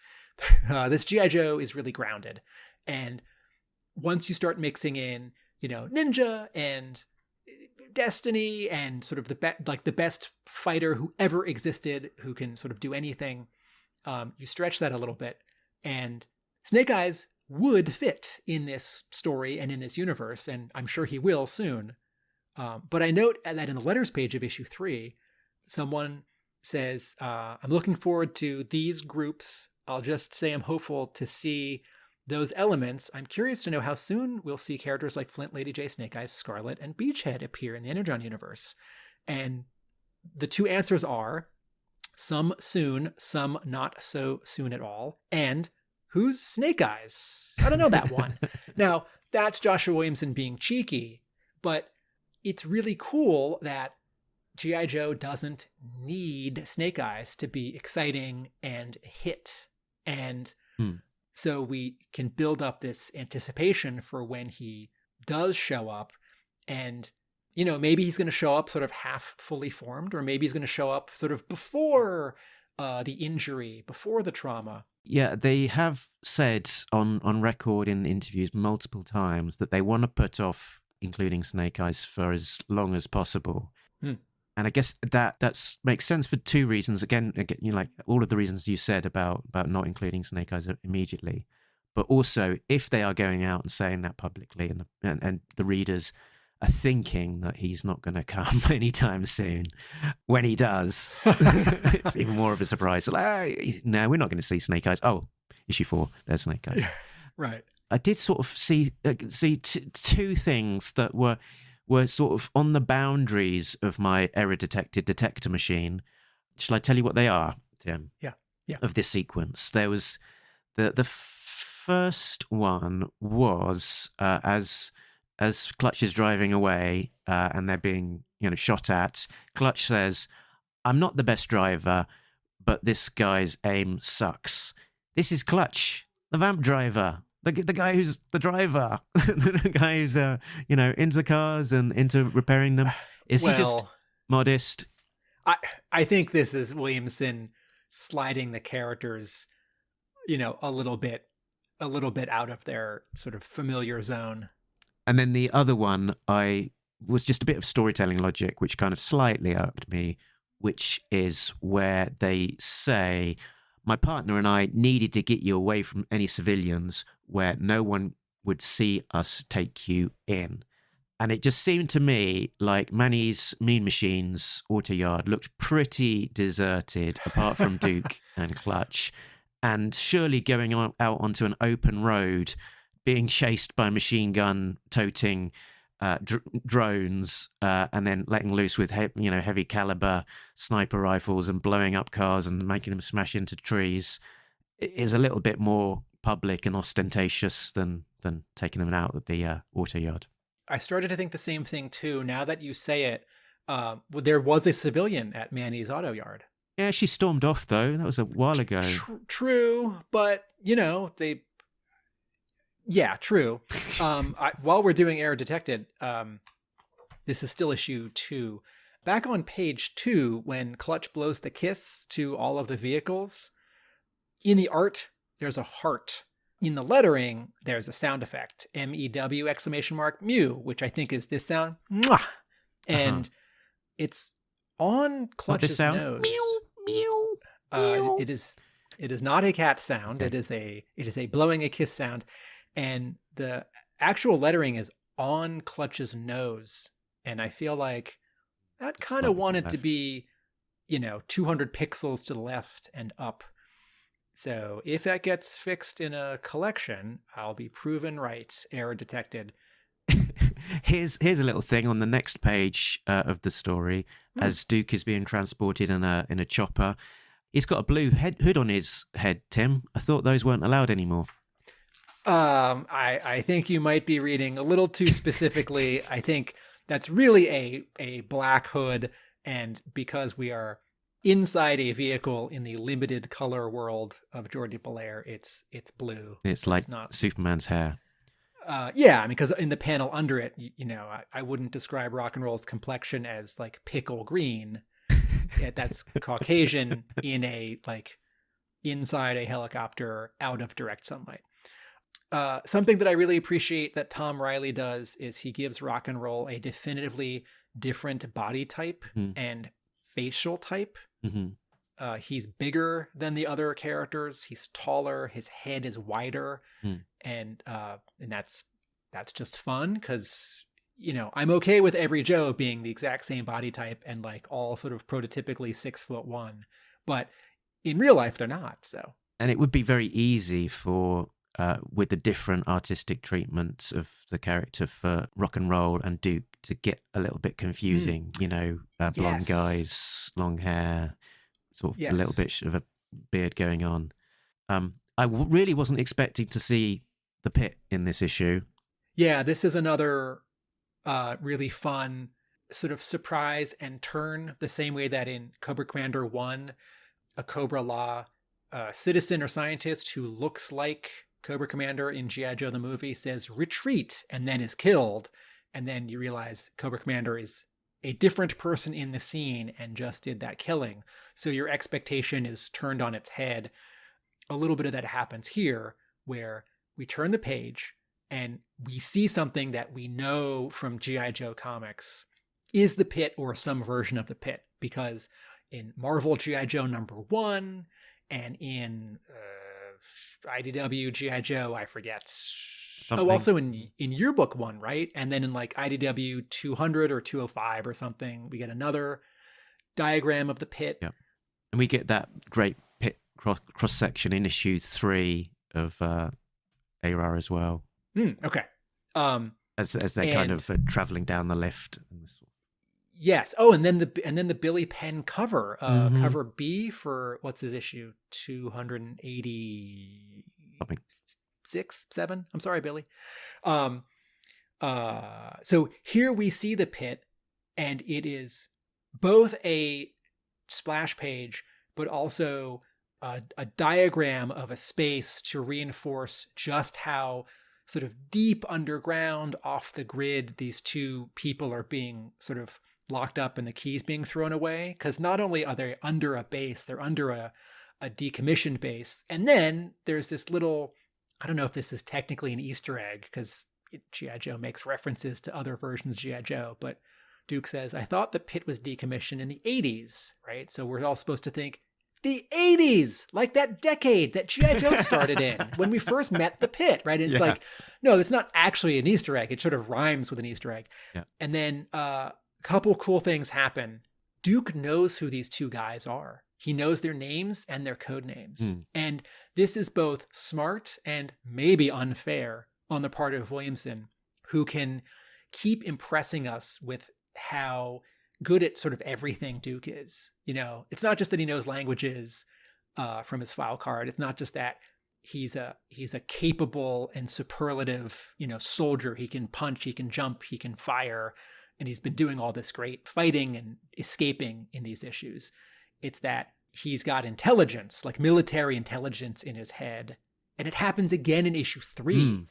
this G.I. Joe is really grounded. And once you start mixing in, you know, Ninja and destiny and sort of the best fighter who ever existed, who can sort of do anything. You stretch that a little bit, and Snake Eyes would fit in this story and in this universe, and I'm sure he will soon. But I note that in the letters page of issue 3, someone says, I'm looking forward to these groups. I'll just say I'm hopeful to see those elements. I'm curious to know how soon we'll see characters like Flint, Lady J, Snake Eyes, Scarlet, and Beachhead appear in the Energon universe. And the two answers are some soon, some not so soon at all, and who's Snake Eyes? I don't know that one. Now, that's Joshua Williamson being cheeky, but it's really cool that G.I. Joe doesn't need Snake Eyes to be exciting and hit. And so we can build up this anticipation for when he does show up. And, maybe he's going to show up sort of half fully formed, or maybe he's going to show up sort of before the injury, before the trauma.
Yeah, they have said on record in interviews multiple times that they want to put off including Snake Eyes for as long as possible. And I guess that makes sense for two reasons. Again, like all of the reasons you said about not including Snake Eyes immediately, but also if they are going out and saying that publicly, and the readers are thinking that he's not going to come anytime soon, when he does, it's even more of a surprise. Like, no, we're not going to see Snake Eyes. Oh, issue 4, there's Snake Eyes.
Right.
I did sort of see two things that were sort of on the boundaries of my error-detected detector machine. Shall I tell you what they are, Tim?
Yeah.
Of this sequence. There was the first one was as Clutch is driving away and they're being shot at. Clutch says, "I'm not the best driver, but this guy's aim sucks." This is Clutch, the vamp driver. The guy who's the driver, the guy who's into the cars and into repairing them. Is he just modest?
I think this is Williamson sliding the characters, a little bit out of their sort of familiar zone.
And then the other one, I was just a bit of storytelling logic, which kind of slightly irked me, which is where they say, "My partner and I needed to get you away from any civilians where no one would see us take you in." And it just seemed to me like Manny's Mean Machines auto yard looked pretty deserted, apart from Duke and Clutch. And surely going out onto an open road, being chased by machine gun toting drones, and then letting loose with heavy caliber sniper rifles and blowing up cars and making them smash into trees is a little bit more public and ostentatious than taking them out at the auto yard.
I started to think the same thing too. Now that you say it, there was a civilian at Manny's auto yard.
Yeah, she stormed off though. That was a while ago.
True, but they. Yeah, true. While we're doing Error Detected, this is still issue 2. Back on page 2, when Clutch blows the kiss to all of the vehicles, in the art, there's a heart. In the lettering, there's a sound effect, MEW exclamation mark Mew, which I think is this sound, Mwah! And it's on Clutch's nose.
Mew, mew, mew.
It is not a cat sound. Okay. It is a blowing a kiss sound. And the actual lettering is on Clutch's nose. And I feel like that kind of wanted to be, 200 pixels to the left and up. So if that gets fixed in a collection, I'll be proven right. Error detected.
Here's a little thing on the next page of the story. As Duke is being transported in a chopper, he's got a blue hood on his head, Tim. I thought those weren't allowed anymore.
I think you might be reading a little too specifically. I think that's really a black hood, and because we are inside a vehicle in the limited color world of Jordie Bellaire, it's blue.
It's like not Superman's hair.
Yeah, I mean, because in the panel under it, I wouldn't describe Rock and Roll's complexion as like pickle green. That's Caucasian in a inside a helicopter out of direct sunlight. Something that I really appreciate that Tom Reilly does is he gives rock and roll a definitively different body type and facial type.
Mm-hmm.
He's bigger than the other characters. He's taller. His head is wider, and that's just fun because I'm okay with every Joe being the exact same body type and like all sort of prototypically 6'1", but in real life they're not. So,
and it would be very easy for with the different artistic treatments of the character for rock and roll and Duke to get a little bit confusing. Blonde guys, long hair, sort of a little bit of a beard going on. Really wasn't expecting to see the pit in this issue.
Yeah, this is another really fun sort of surprise and turn, the same way that in Cobra Commander 1, a Cobra Law citizen or scientist who looks like Cobra Commander in G.I. Joe the movie says retreat and then is killed. And then you realize Cobra Commander is a different person in the scene and just did that killing. So your expectation is turned on its head. A little bit of that happens here where we turn the page and we see something that we know from G.I. Joe comics is the pit or some version of the pit, because in Marvel G.I. Joe #1 and in IDW G.I. Joe, I forget.
Something.
Oh, also in Yearbook 1, right? And then in like IDW 200 or 205 or something, we get another diagram of the pit.
Yeah. And we get that great pit cross section in issue 3 of ARAR as well.
Okay.
As they're kind of traveling down the lift.
Yes. Oh, and then the Billy Penn cover, cover B for what's his issue 280
something
7. I'm sorry, Billy. So here we see the pit, and it is both a splash page, but also a diagram of a space to reinforce just how sort of deep underground off the grid these two people are being sort of locked up and the keys being thrown away. Because not only are they under a base, they're under a decommissioned base. And then there's this little, I don't know if this is technically an Easter egg because G.I. Joe makes references to other versions of G.I. Joe, but Duke says, I thought the pit was decommissioned in the 80s, right? So we're all supposed to think, the 80s, like that decade that G.I. Joe started in when we first met the pit, right? And it's like, no, it's not actually an Easter egg. It sort of rhymes with an Easter egg.
Yeah.
And then a couple cool things happen. Duke knows who these two guys are. He knows their names and their code names. And this is both smart and maybe unfair on the part of Williamson, who can keep impressing us with how good at sort of everything Duke is. It's not just that he knows languages from his file card. It's not just that he's a capable and superlative, soldier. He can punch, he can jump, he can fire, and he's been doing all this great fighting and escaping in these issues. It's that he's got intelligence, like military intelligence in his head. And it happens again in issue 3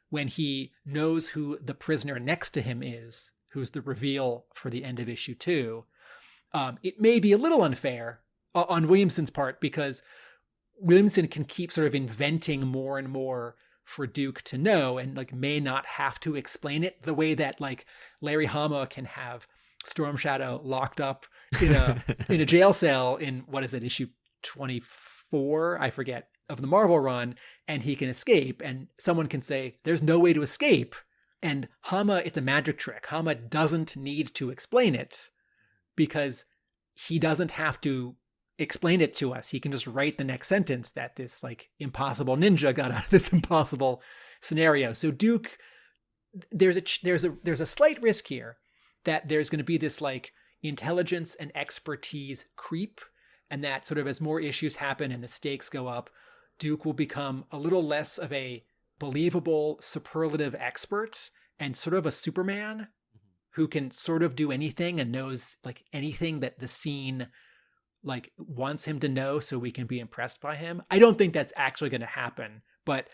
when he knows who the prisoner next to him is, who's the reveal for the end of issue 2. It may be a little unfair on Williamson's part because Williamson can keep sort of inventing more and more for Duke to know and like may not have to explain it the way that like Larry Hama can have Storm Shadow locked up in a jail cell in, what is it, issue 24, I forget, of the Marvel run, and he can escape and someone can say there's no way to escape. And Hama, it's a magic trick. Hama doesn't need to explain it because he doesn't have to explain it to us. He can just write the next sentence that this like impossible ninja got out of this impossible scenario. So Duke, there's a slight risk here that there's going to be this like intelligence and expertise creep, and that sort of as more issues happen and the stakes go up, Duke will become a little less of a believable superlative expert and sort of a Superman who can sort of do anything and knows like anything that the scene like wants him to know so we can be impressed by him. I don't think that's actually going to happen, but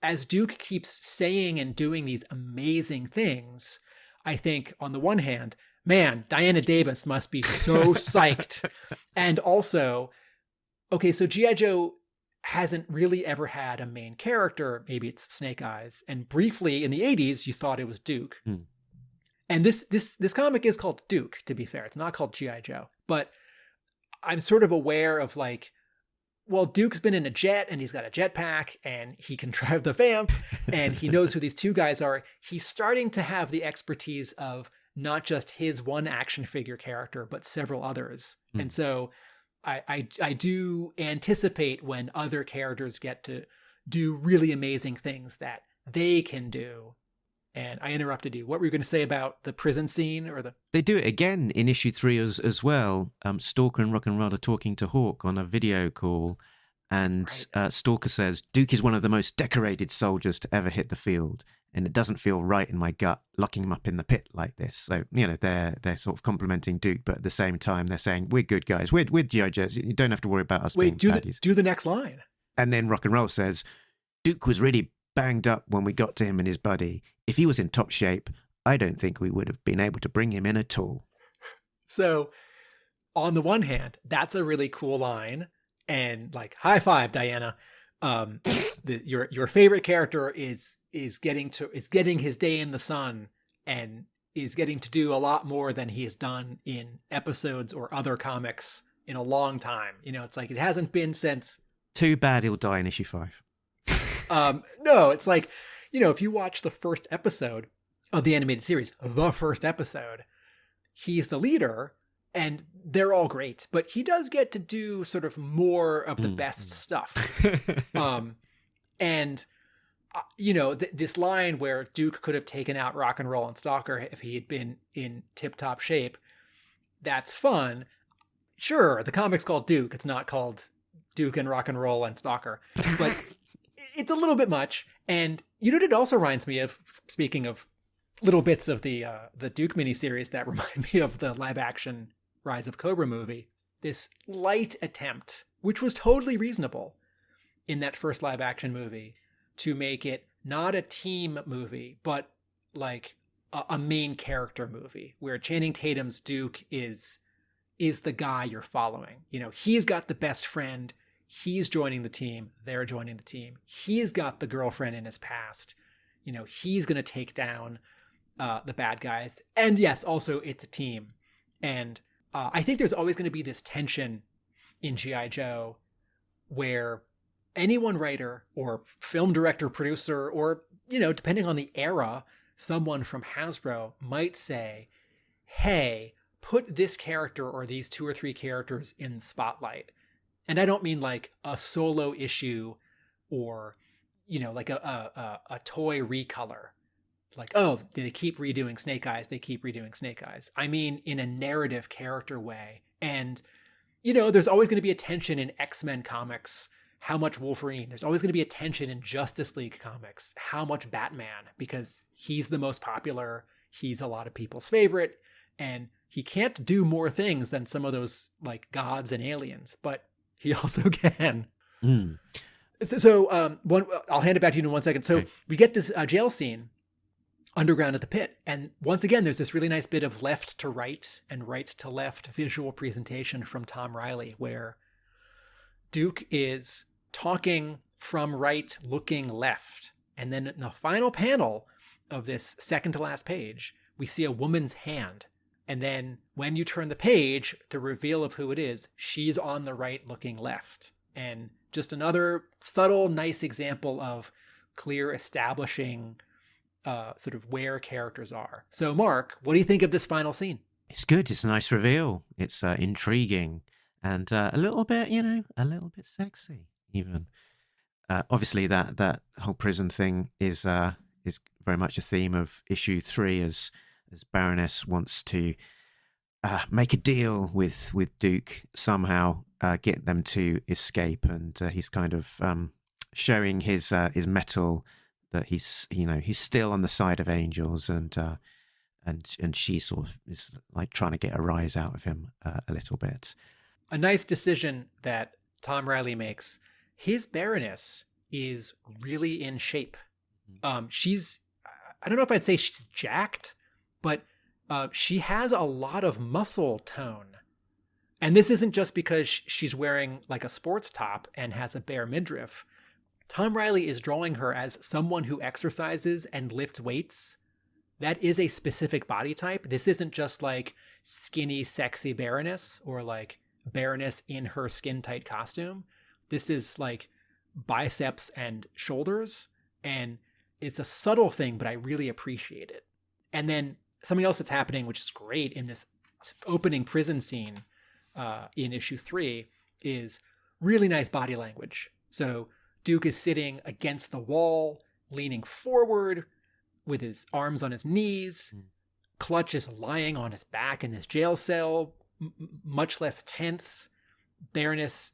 as Duke keeps saying and doing these amazing things, I think on the one hand, man, Diana Davis must be so psyched. And also, okay, so G.I. Joe hasn't really ever had a main character. Maybe it's Snake Eyes. And briefly in the 80s, you thought it was Duke. And this comic is called Duke, to be fair. It's not called G.I. Joe. But I'm sort of aware of like, well, Duke's been in a jet and he's got a jetpack and he can drive the vamp and he knows who these two guys are. He's starting to have the expertise of not just his one action figure character, but several others. And so I do anticipate when other characters get to do really amazing things that they can do. And I interrupted you. What were you going to say about the prison scene or the?
They do it again in issue 3 as well. Stalker and Rock and Roll are talking to Hawk on a video call, and Stalker says, "Duke is one of the most decorated soldiers to ever hit the field, and it doesn't feel right in my gut locking him up in the pit like this." So they're sort of complimenting Duke, but at the same time they're saying, "We're good guys. We're G.I. Joes. You don't have to worry about us being baddies."
Do the next line.
And then Rock and Roll says, "Duke was really banged up when we got to him and his buddy. If he was in top shape, I don't think we would have been able to bring him in at all."
So on the one hand, that's a really cool line, and like, high five, Diana. Your favorite character is getting his day in the sun and is getting to do a lot more than he has done in episodes or other comics in a long time. It's like, it hasn't been since.
Too bad he'll die in issue 5.
No, it's like, if you watch the first episode of the animated series, he's the leader and they're all great, but he does get to do sort of more of the best stuff. This line where Duke could have taken out Rock and Roll and Stalker if he had been in tip-top shape, that's fun. Sure, the comic's called Duke. It's not called Duke and Rock and Roll and Stalker, but it's a little bit much. And it also reminds me of, speaking of little bits of the Duke miniseries that remind me of the live action Rise of Cobra movie, this light attempt, which was totally reasonable in that first live action movie, to make it not a team movie, but like a main character movie where Channing Tatum's Duke is the guy you're following. He's got the best friend. He's joining the team. They're joining the team. He's got the girlfriend in his past. He's going to take down the bad guys. And yes, also it's a team. And I think there's always going to be this tension in G.I. Joe where any one writer or film director, producer, or, depending on the era, someone from Hasbro might say, hey, put this character or these 2 or 3 characters in the spotlight. And I don't mean like a solo issue or, like a toy recolor. Like, oh, they keep redoing Snake Eyes. I mean, in a narrative character way. And, there's always going to be a tension in X-Men comics. How much Wolverine? There's always going to be a tension in Justice League comics. How much Batman? Because he's the most popular. He's a lot of people's favorite. And he can't do more things than some of those like gods and aliens. But he also can. So I'll hand it back to you in 1 second. So we get this jail scene underground at the pit. And once again, there's this really nice bit of left to right and right to left visual presentation from Tom Reilly, where Duke is talking from right, looking left. And then in the final panel of this second to last page, we see a woman's hand. And then when you turn the page, the reveal of who it is, she's on the right looking left. And just another subtle, nice example of clear establishing sort of where characters are. So Mark, what do you think of this final scene?
It's good. It's a nice reveal. It's intriguing and a little bit, a little bit sexy even. Obviously that whole prison thing is very much a theme of issue 3 as Baroness wants to make a deal with Duke, somehow get them to escape, and he's kind of showing his mettle that he's still on the side of angels, and she sort of is like trying to get a rise out of him a little bit.
A nice decision that Tom Reilly makes. His Baroness is really in shape. She's, I don't know if I'd say she's jacked, but she has a lot of muscle tone. And this isn't just because she's wearing like a sports top and has a bare midriff. Tom Reilly is drawing her as someone who exercises and lifts weights. That is a specific body type. This isn't just like skinny, sexy Baroness or like Baroness in her skin-tight costume. This is like biceps and shoulders, and it's a subtle thing, but I really appreciate it. And then something else that's happening, which is great in this opening prison scene in issue 3, is really nice body language. So Duke is sitting against the wall, leaning forward with his arms on his knees. Clutch is lying on his back in this jail cell, much less tense. Baroness,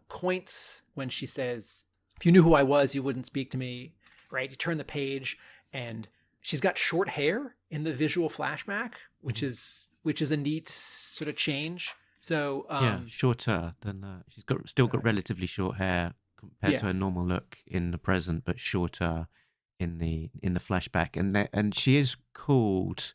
points when she says, "If you knew who I was, you wouldn't speak to me," right? You turn the page and she's got short hair in the visual flashback, which is a neat sort of change. So
shorter than she's still got relatively short hair compared to her normal look in the present, but shorter in the flashback. And she is called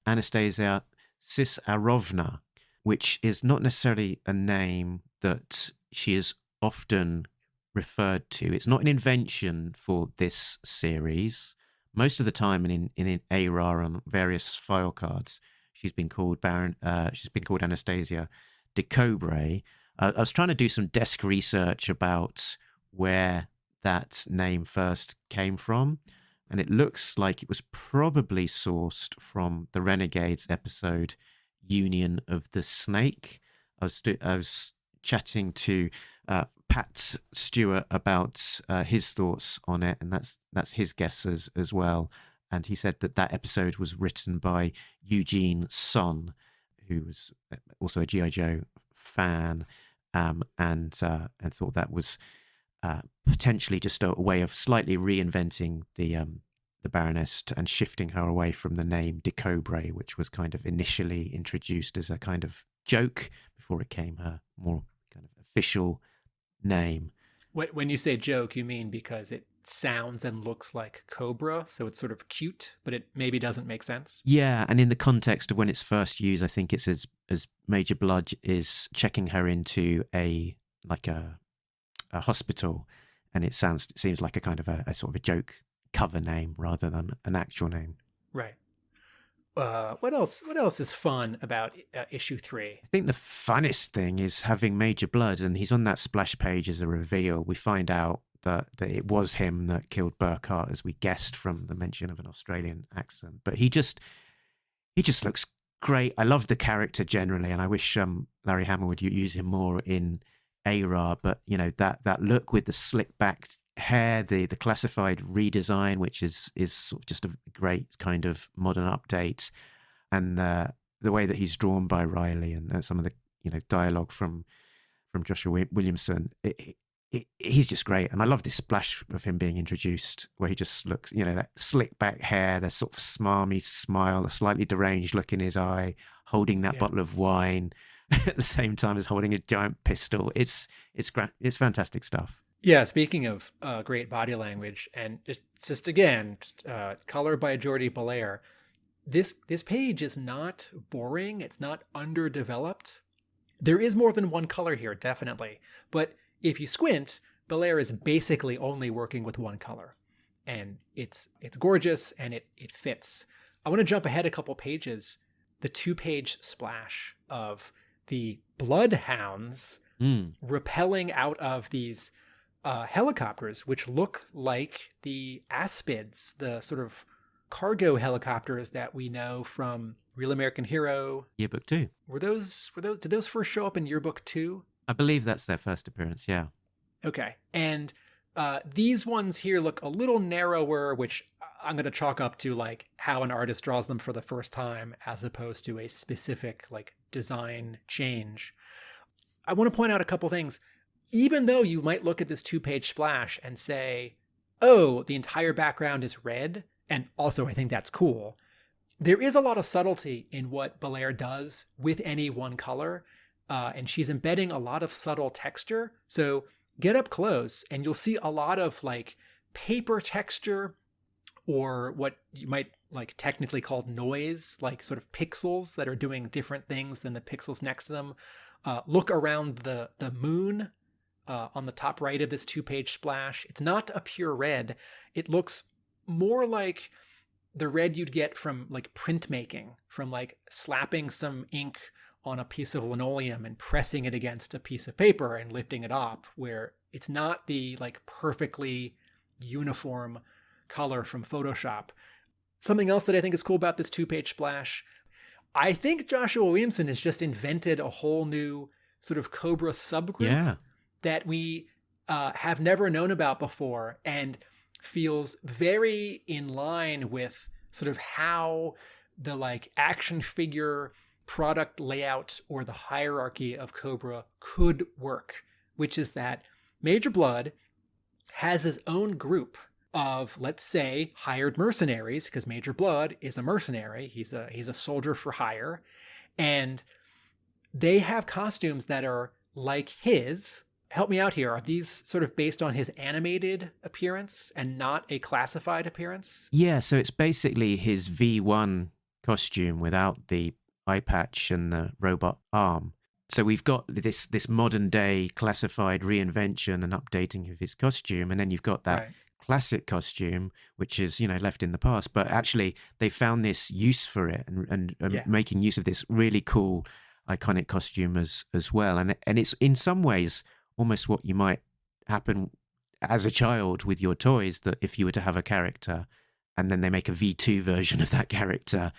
Anastasia Sisarovna, which is not necessarily a name that she is often referred to. It's not an invention for this series. Most of the time in ARAR on various file cards, she's been called Anastasia de Cobre. I was trying to do some desk research about where that name first came from, and it looks like it was probably sourced from the Renegades episode Union of the Snake. I was chatting to Pat Stewart about his thoughts on it, and that's his guesses as well. And he said that episode was written by Eugene Son, who was also a G.I. Joe fan, and thought that was potentially just a way of slightly reinventing the Baroness and shifting her away from the name de Cobre, which was kind of initially introduced as a kind of joke before it became her more kind of official name.
When you say joke, you mean because it sounds and looks like Cobra, so it's sort of cute, but it maybe doesn't make sense?
Yeah, and in the context of when it's first used, I think it's as Major Blood is checking her into a hospital, and it seems like a kind of a sort of a joke cover name rather than an actual name.
Right. What else is fun about issue 3?
I think the funnest thing is having Major Blood, and he's on that splash page as a reveal. We find out that it was him that killed Burkhart, as we guessed from the mention of an Australian accent. But he just looks great. I love the character generally, and I wish Larry Hama would use him more in ARAR. But that look with the slick back hair, the classified redesign, which is sort of just a great kind of modern update, and the way that he's drawn by Reilly, and some of the dialogue from Joshua Williamson, he's just great. And I love this splash of him being introduced where he just looks, that slick back hair, the sort of smarmy smile, a slightly deranged look in his eye, holding that bottle of wine at the same time as holding a giant pistol. It's fantastic stuff.
Yeah, speaking of great body language, and just again, color by Jordie Bellaire, this page is not boring. It's not underdeveloped. There is more than one color here, definitely. But if you squint, Bellaire is basically only working with one color. And it's gorgeous, and it fits. I want to jump ahead a couple pages. The 2-page splash of the bloodhounds rappelling out of these helicopters, which look like the Aspids, the sort of cargo helicopters that we know from Real American Hero.
Yearbook 2.
Did those first show up in Yearbook 2?
I believe that's their first appearance, yeah.
Okay. And these ones here look a little narrower, which I'm going to chalk up to like how an artist draws them for the first time, as opposed to a specific like design change. I want to point out a couple things. Even though you might look at this 2-page splash and say, oh, the entire background is red, and also I think that's cool, there is a lot of subtlety in what Bellaire does with any one color, and she's embedding a lot of subtle texture. So get up close and you'll see a lot of like paper texture, or what you might like technically call noise, like sort of pixels that are doing different things than the pixels next to them. look around the moon on the top right of this 2-page splash. It's not a pure red. It looks more like the red you'd get from like printmaking, from like slapping some ink on a piece of linoleum and pressing it against a piece of paper and lifting it up, where it's not the like perfectly uniform color from Photoshop. Something else that I think is cool about this 2-page splash, I think Joshua Williamson has just invented a whole new sort of Cobra subgroup that we have never known about before, and feels very in line with sort of how the like action figure product layout or the hierarchy of Cobra could work, which is that Major Blood has his own group of, let's say, hired mercenaries, because Major Blood is a mercenary. He's a soldier for hire, and they have costumes that are like his. Help me out here. Are these sort of based on his animated appearance and not a classified appearance?
Yeah, so it's basically his V1 costume without the eye patch and the robot arm. So we've got this modern day classified reinvention and updating of his costume, and then you've got that classic costume, which is, you know, left in the past. But actually, they found this use for it and making use of this really cool, iconic costume as well. And it's in some ways almost what you might happen as a child with your toys, that if you were to have a character and then they make a V2 version of that character,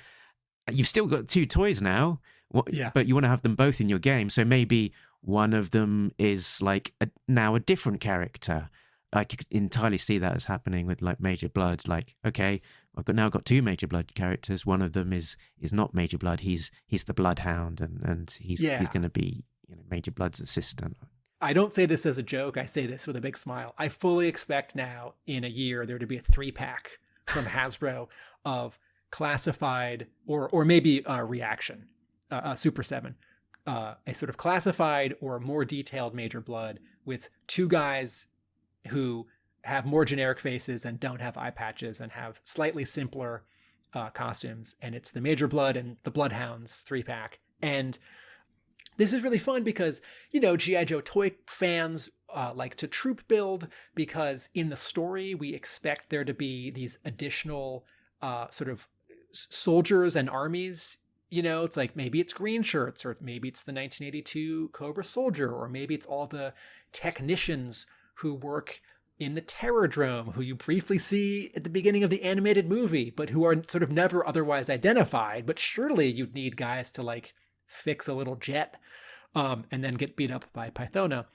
you've still got 2 toys now, but you want to have them both in your game. So maybe one of them is like now a different character. I could entirely see that as happening with like Major Blood. Like, okay, I've now got 2 Major Blood characters. One of them is not Major Blood. He's the Bloodhound, and he's going to be, you know, Major Blood's assistant.
I don't say this as a joke. I say this with a big smile. I fully expect now in a year there to be a 3-pack from Hasbro of classified or maybe Reaction, Super 7, a sort of classified or more detailed Major Blood with 2 guys who have more generic faces and don't have eye patches and have slightly simpler costumes. And it's the Major Blood and the Bloodhounds 3-pack. And this is really fun because, you know, G.I. Joe toy fans like to troop build, because in the story we expect there to be these additional sort of soldiers and armies. You know, it's like maybe it's green shirts, or maybe it's the 1982 Cobra Soldier, or maybe it's all the technicians who work in the Terrordrome, who you briefly see at the beginning of the animated movie, but who are sort of never otherwise identified. But surely you'd need guys to like fix a little jet and then get beat up by Pythona.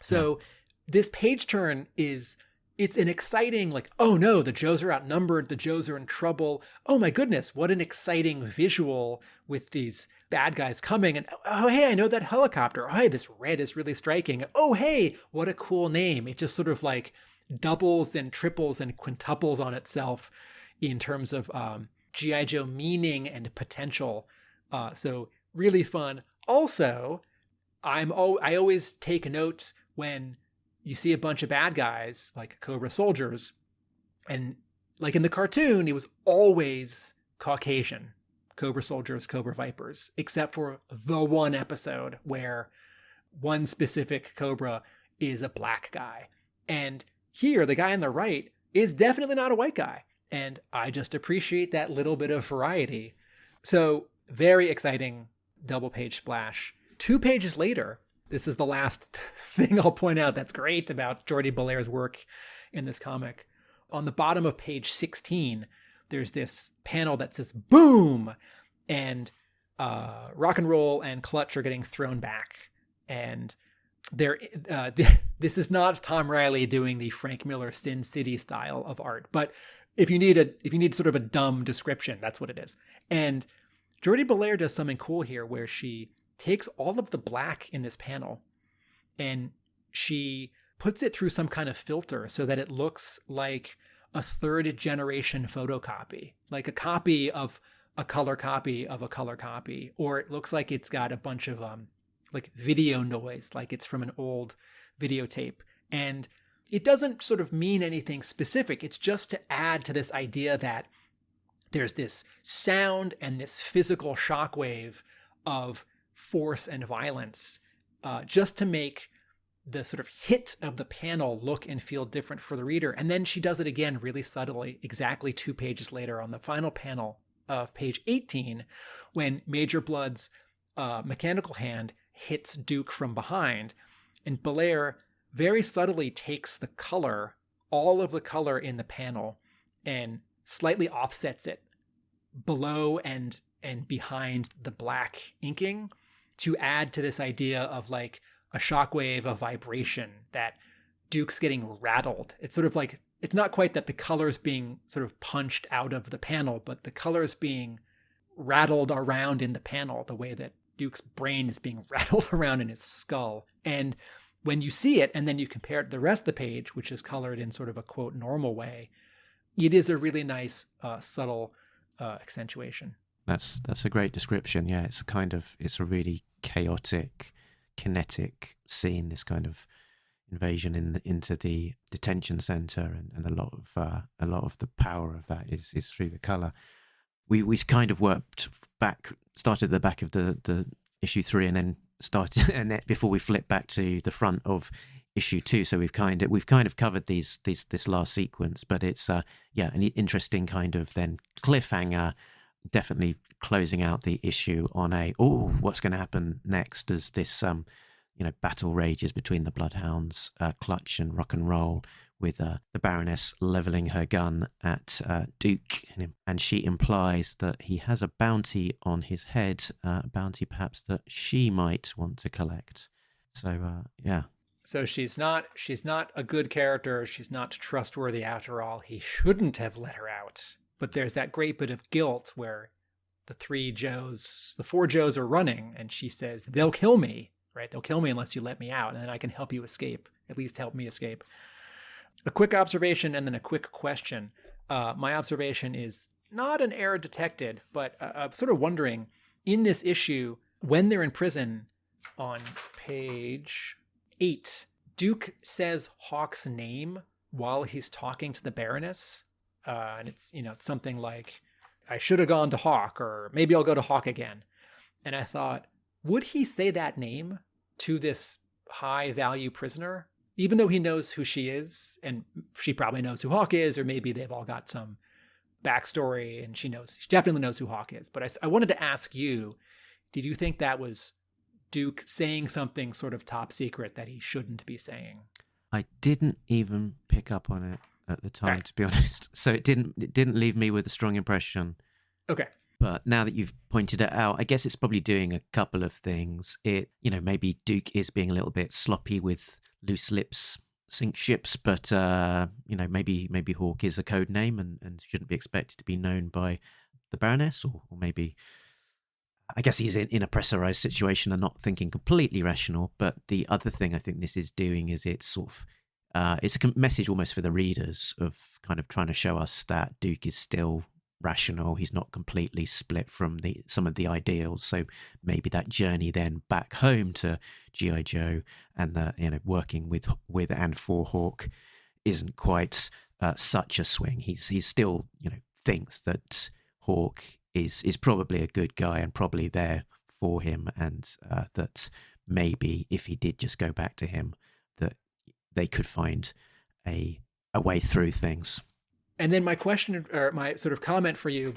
So this page turn it's an exciting, like, oh no, the Joes are outnumbered, the Joes are in trouble. Oh my goodness, what an exciting visual with these bad guys coming. And oh hey, I know that helicopter. Oh hey, this red is really striking. Oh hey, what a cool name. It just sort of like doubles and triples and quintuples on itself in terms of G.I. Joe meaning and potential. So really fun. Also, I always take note when you see a bunch of bad guys like Cobra soldiers, and like in the cartoon, it was always Caucasian Cobra soldiers, Cobra Vipers, except for the one episode where one specific Cobra is a black guy. And here, the guy on the right is definitely not a white guy. And I just appreciate that little bit of variety. So very exciting double page splash. 2 pages later, this is the last thing I'll point out that's great about Jordie Bellaire's work in this comic. On the bottom of page 16, there's this panel that says boom, and Rock and Roll and Clutch are getting thrown back. And this is not Tom Reilly doing the Frank Miller Sin City style of art, but if you need sort of a dumb description, that's what it is. And Jordie Bellaire does something cool here where she takes all of the black in this panel and she puts it through some kind of filter so that it looks like a 3rd generation photocopy, like a copy of a color copy of a color copy, or it looks like it's got a bunch of like video noise, like it's from an old videotape. And it doesn't sort of mean anything specific. It's just to add to this idea that there's this sound and this physical shockwave of force and violence, just to make the sort of hit of the panel look and feel different for the reader. And then she does it again really subtly, exactly 2 pages later on the final panel of page 18, when Major Blood's mechanical hand hits Duke from behind. And Bellaire very subtly takes the color, all of the color in the panel, and slightly offsets it below and behind the black inking to add to this idea of like a shockwave of vibration, that Duke's getting rattled. It's sort of like, it's not quite that the color's being sort of punched out of the panel, but the color's being rattled around in the panel the way that Duke's brain is being rattled around in his skull. And when you see it and then you compare it to the rest of the page, which is colored in sort of a quote normal way, it is a really nice subtle accentuation.
That's a great description. Yeah, it's a really chaotic, kinetic scene. This kind of invasion into the detention center, and a lot of the power of that is through the color. We kind of started at the back of the issue 3, and then started and then before we flip back to the front of issue 2. So we've kind of covered this last sequence, but it's an interesting kind of then cliffhanger, definitely closing out the issue on what's going to happen next as this battle rages between the Bloodhounds, Clutch and Rock and Roll, with the Baroness leveling her gun at Duke, and she implies that he has a bounty on his head, a bounty perhaps that she might want to collect. So
So she's not a good character. She's not trustworthy after all. He shouldn't have let her out. But there's that great bit of guilt where the 4 Joes are running, and she says, "They'll kill me, right? They'll kill me unless you let me out, and then I can help you escape. At least help me escape." A quick observation and then a quick question. My observation is not an error detected, but I'm sort of wondering, in this issue, when they're in prison on page 8, Duke says Hawk's name while he's talking to the Baroness. And it's something like, "I should have gone to Hawk," or "maybe I'll go to Hawk again." And I thought, would he say that name to this high value prisoner? Even though he knows who she is, and she probably knows who Hawk is, or maybe they've all got some backstory and she definitely knows who Hawk is. But I wanted to ask you, did you think that was Duke saying something sort of top secret that he shouldn't be saying?
I didn't even pick up on it at the time, to be honest. So it didn't leave me with a strong impression.
Okay.
But now that you've pointed it out, I guess it's probably doing a couple of things. Maybe Duke is being a little bit sloppy with loose lips, sink ships, but maybe Hawk is a code name and shouldn't be expected to be known by the Baroness, or maybe, I guess he's in a pressurized situation and not thinking completely rational. But the other thing I think this is doing is it's sort of it's a message almost for the readers of kind of trying to show us that Duke is still rational. He's not completely split from some of the ideals. So maybe that journey then back home to G.I. Joe and the working with and for Hawk isn't quite such a swing. He's still thinks that Hawk is probably a good guy and probably there for him, and that maybe if he did just go back to him, that they could find a way through things.
And then my question, or my sort of comment for you,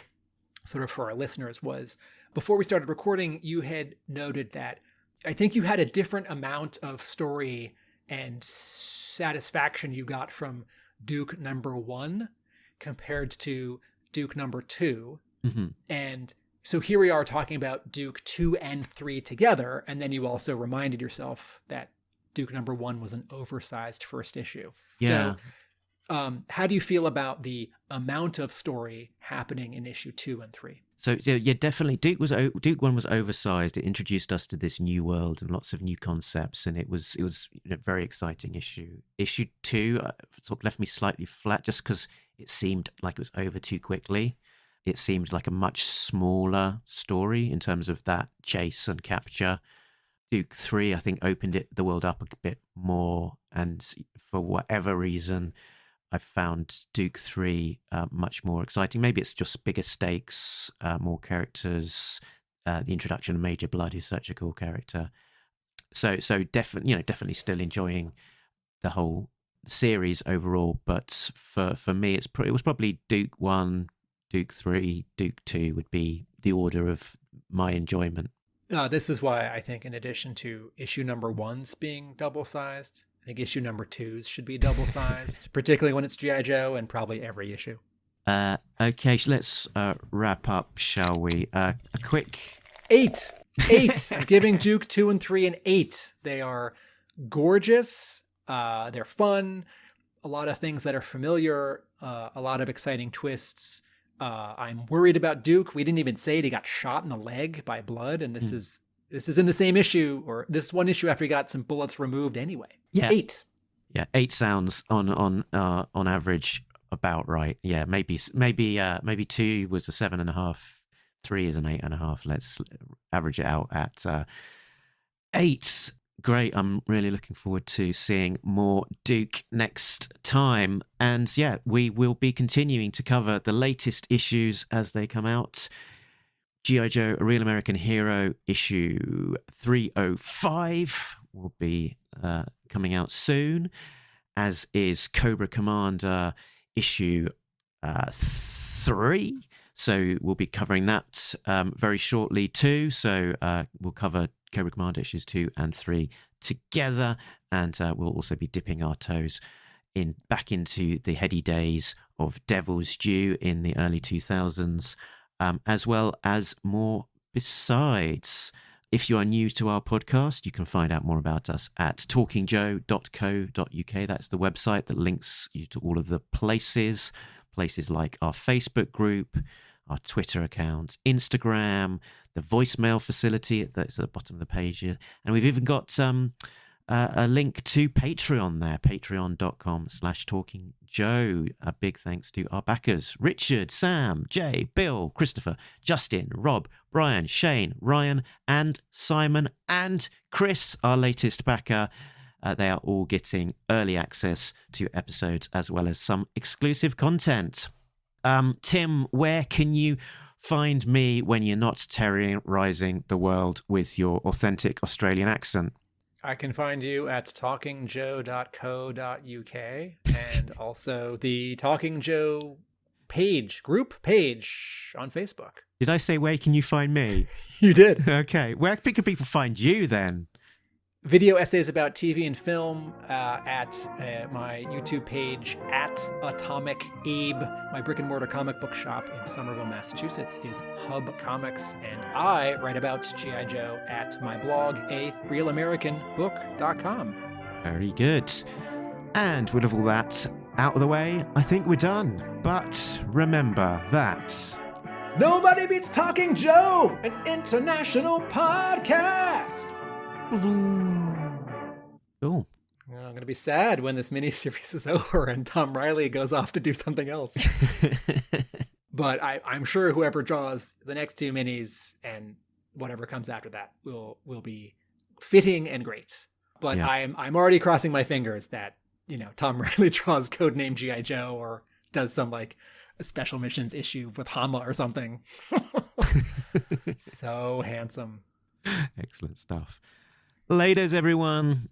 sort of for our listeners, was before we started recording, you had noted that I think you had a different amount of story and satisfaction you got from Duke number 1 compared to Duke number 2.
Mm-hmm.
And so here we are talking about Duke 2 and 3 together. And then you also reminded yourself that Duke number 1 was an oversized first issue.
Yeah.
So, how do you feel about the amount of story happening in issue 2 and 3?
So yeah, definitely. Duke 1 was oversized. It introduced us to this new world and lots of new concepts, and it was a very exciting issue. Issue 2 sort of left me slightly flat just because it seemed like it was over too quickly. It seemed like a much smaller story in terms of that chase and capture. Duke 3, I think, opened the world up a bit more, and for whatever reason, I found Duke 3 much more exciting. Maybe it's just bigger stakes, more characters. the introduction of Major Blood, who's such a cool character. So definitely still enjoying the whole series overall. But for me, it was probably Duke 1, Duke 3, Duke 2 would be the order of my enjoyment.
This is why I think, in addition to issue number 1's being double-sized, I think issue number 2's should be double-sized, particularly when it's G.I. Joe, and probably every issue.
Okay, so let's wrap up, shall we? A quick...
8! I'm giving Duke 2 and 3 an 8. They are gorgeous. They're fun. A lot of things that are familiar. A lot of exciting twists. I'm worried about Duke. We didn't even say it. He got shot in the leg by Blood, and this is in the same issue, or this is one issue after he got some bullets removed anyway.
Yeah.
8. Yeah,
8 sounds on average about right. Yeah, maybe 2 was a 7.5, 3 is an 8.5. Let's average it out at 8. Great. I'm really looking forward to seeing more Duke next time. And yeah, we will be continuing to cover the latest issues as they come out. G.I. Joe, A Real American Hero, issue 305 will be coming out soon, as is Cobra Commander issue 3. So we'll be covering that very shortly too. So we'll cover Cobra Commander issues 2 and 3 together, and we'll also be dipping our toes back into the heady days of Devil's Due in the early 2000s, as well as more besides. If you are new to our podcast, you can find out more about us at talkingjoe.co.uk. That's the website that links you to all of the places like our Facebook group, our Twitter account, Instagram, the voicemail facility that's at the bottom of the page. And we've even got a link to Patreon there, patreon.com/talkingjoe. A big thanks to our backers, Richard, Sam, Jay, Bill, Christopher, Justin, Rob, Brian, Shane, Ryan, and Simon, and Chris, our latest backer. They are all getting early access to episodes as well as some exclusive content. Tim, where can you find me when you're not terrorizing the world with your authentic Australian accent?
I can find you at talkingjoe.co.uk and also the Talking Joe group page on Facebook.
Did I say where can you find me?
You did.
Okay. Where can people find you then?
Video essays about TV and film at my YouTube page at Atomic Abe. My brick and mortar comic book shop in Somerville, Massachusetts is Hub Comics, and I write about G.I. Joe at my blog, arealamericanbook.com.
Very good. And with all that out of the way, I think we're done. But remember that
nobody beats Talking Joe, an international podcast.
Cool.
I'm going to be sad when this miniseries is over and Tom Reilly goes off to do something else. But I'm sure whoever draws the next 2 minis and whatever comes after that will be fitting and great. But yeah. I'm already crossing my fingers that, Tom Reilly draws Codename G.I. Joe or does some like a special missions issue with Hama or something. So handsome.
Excellent stuff. Laters, everyone.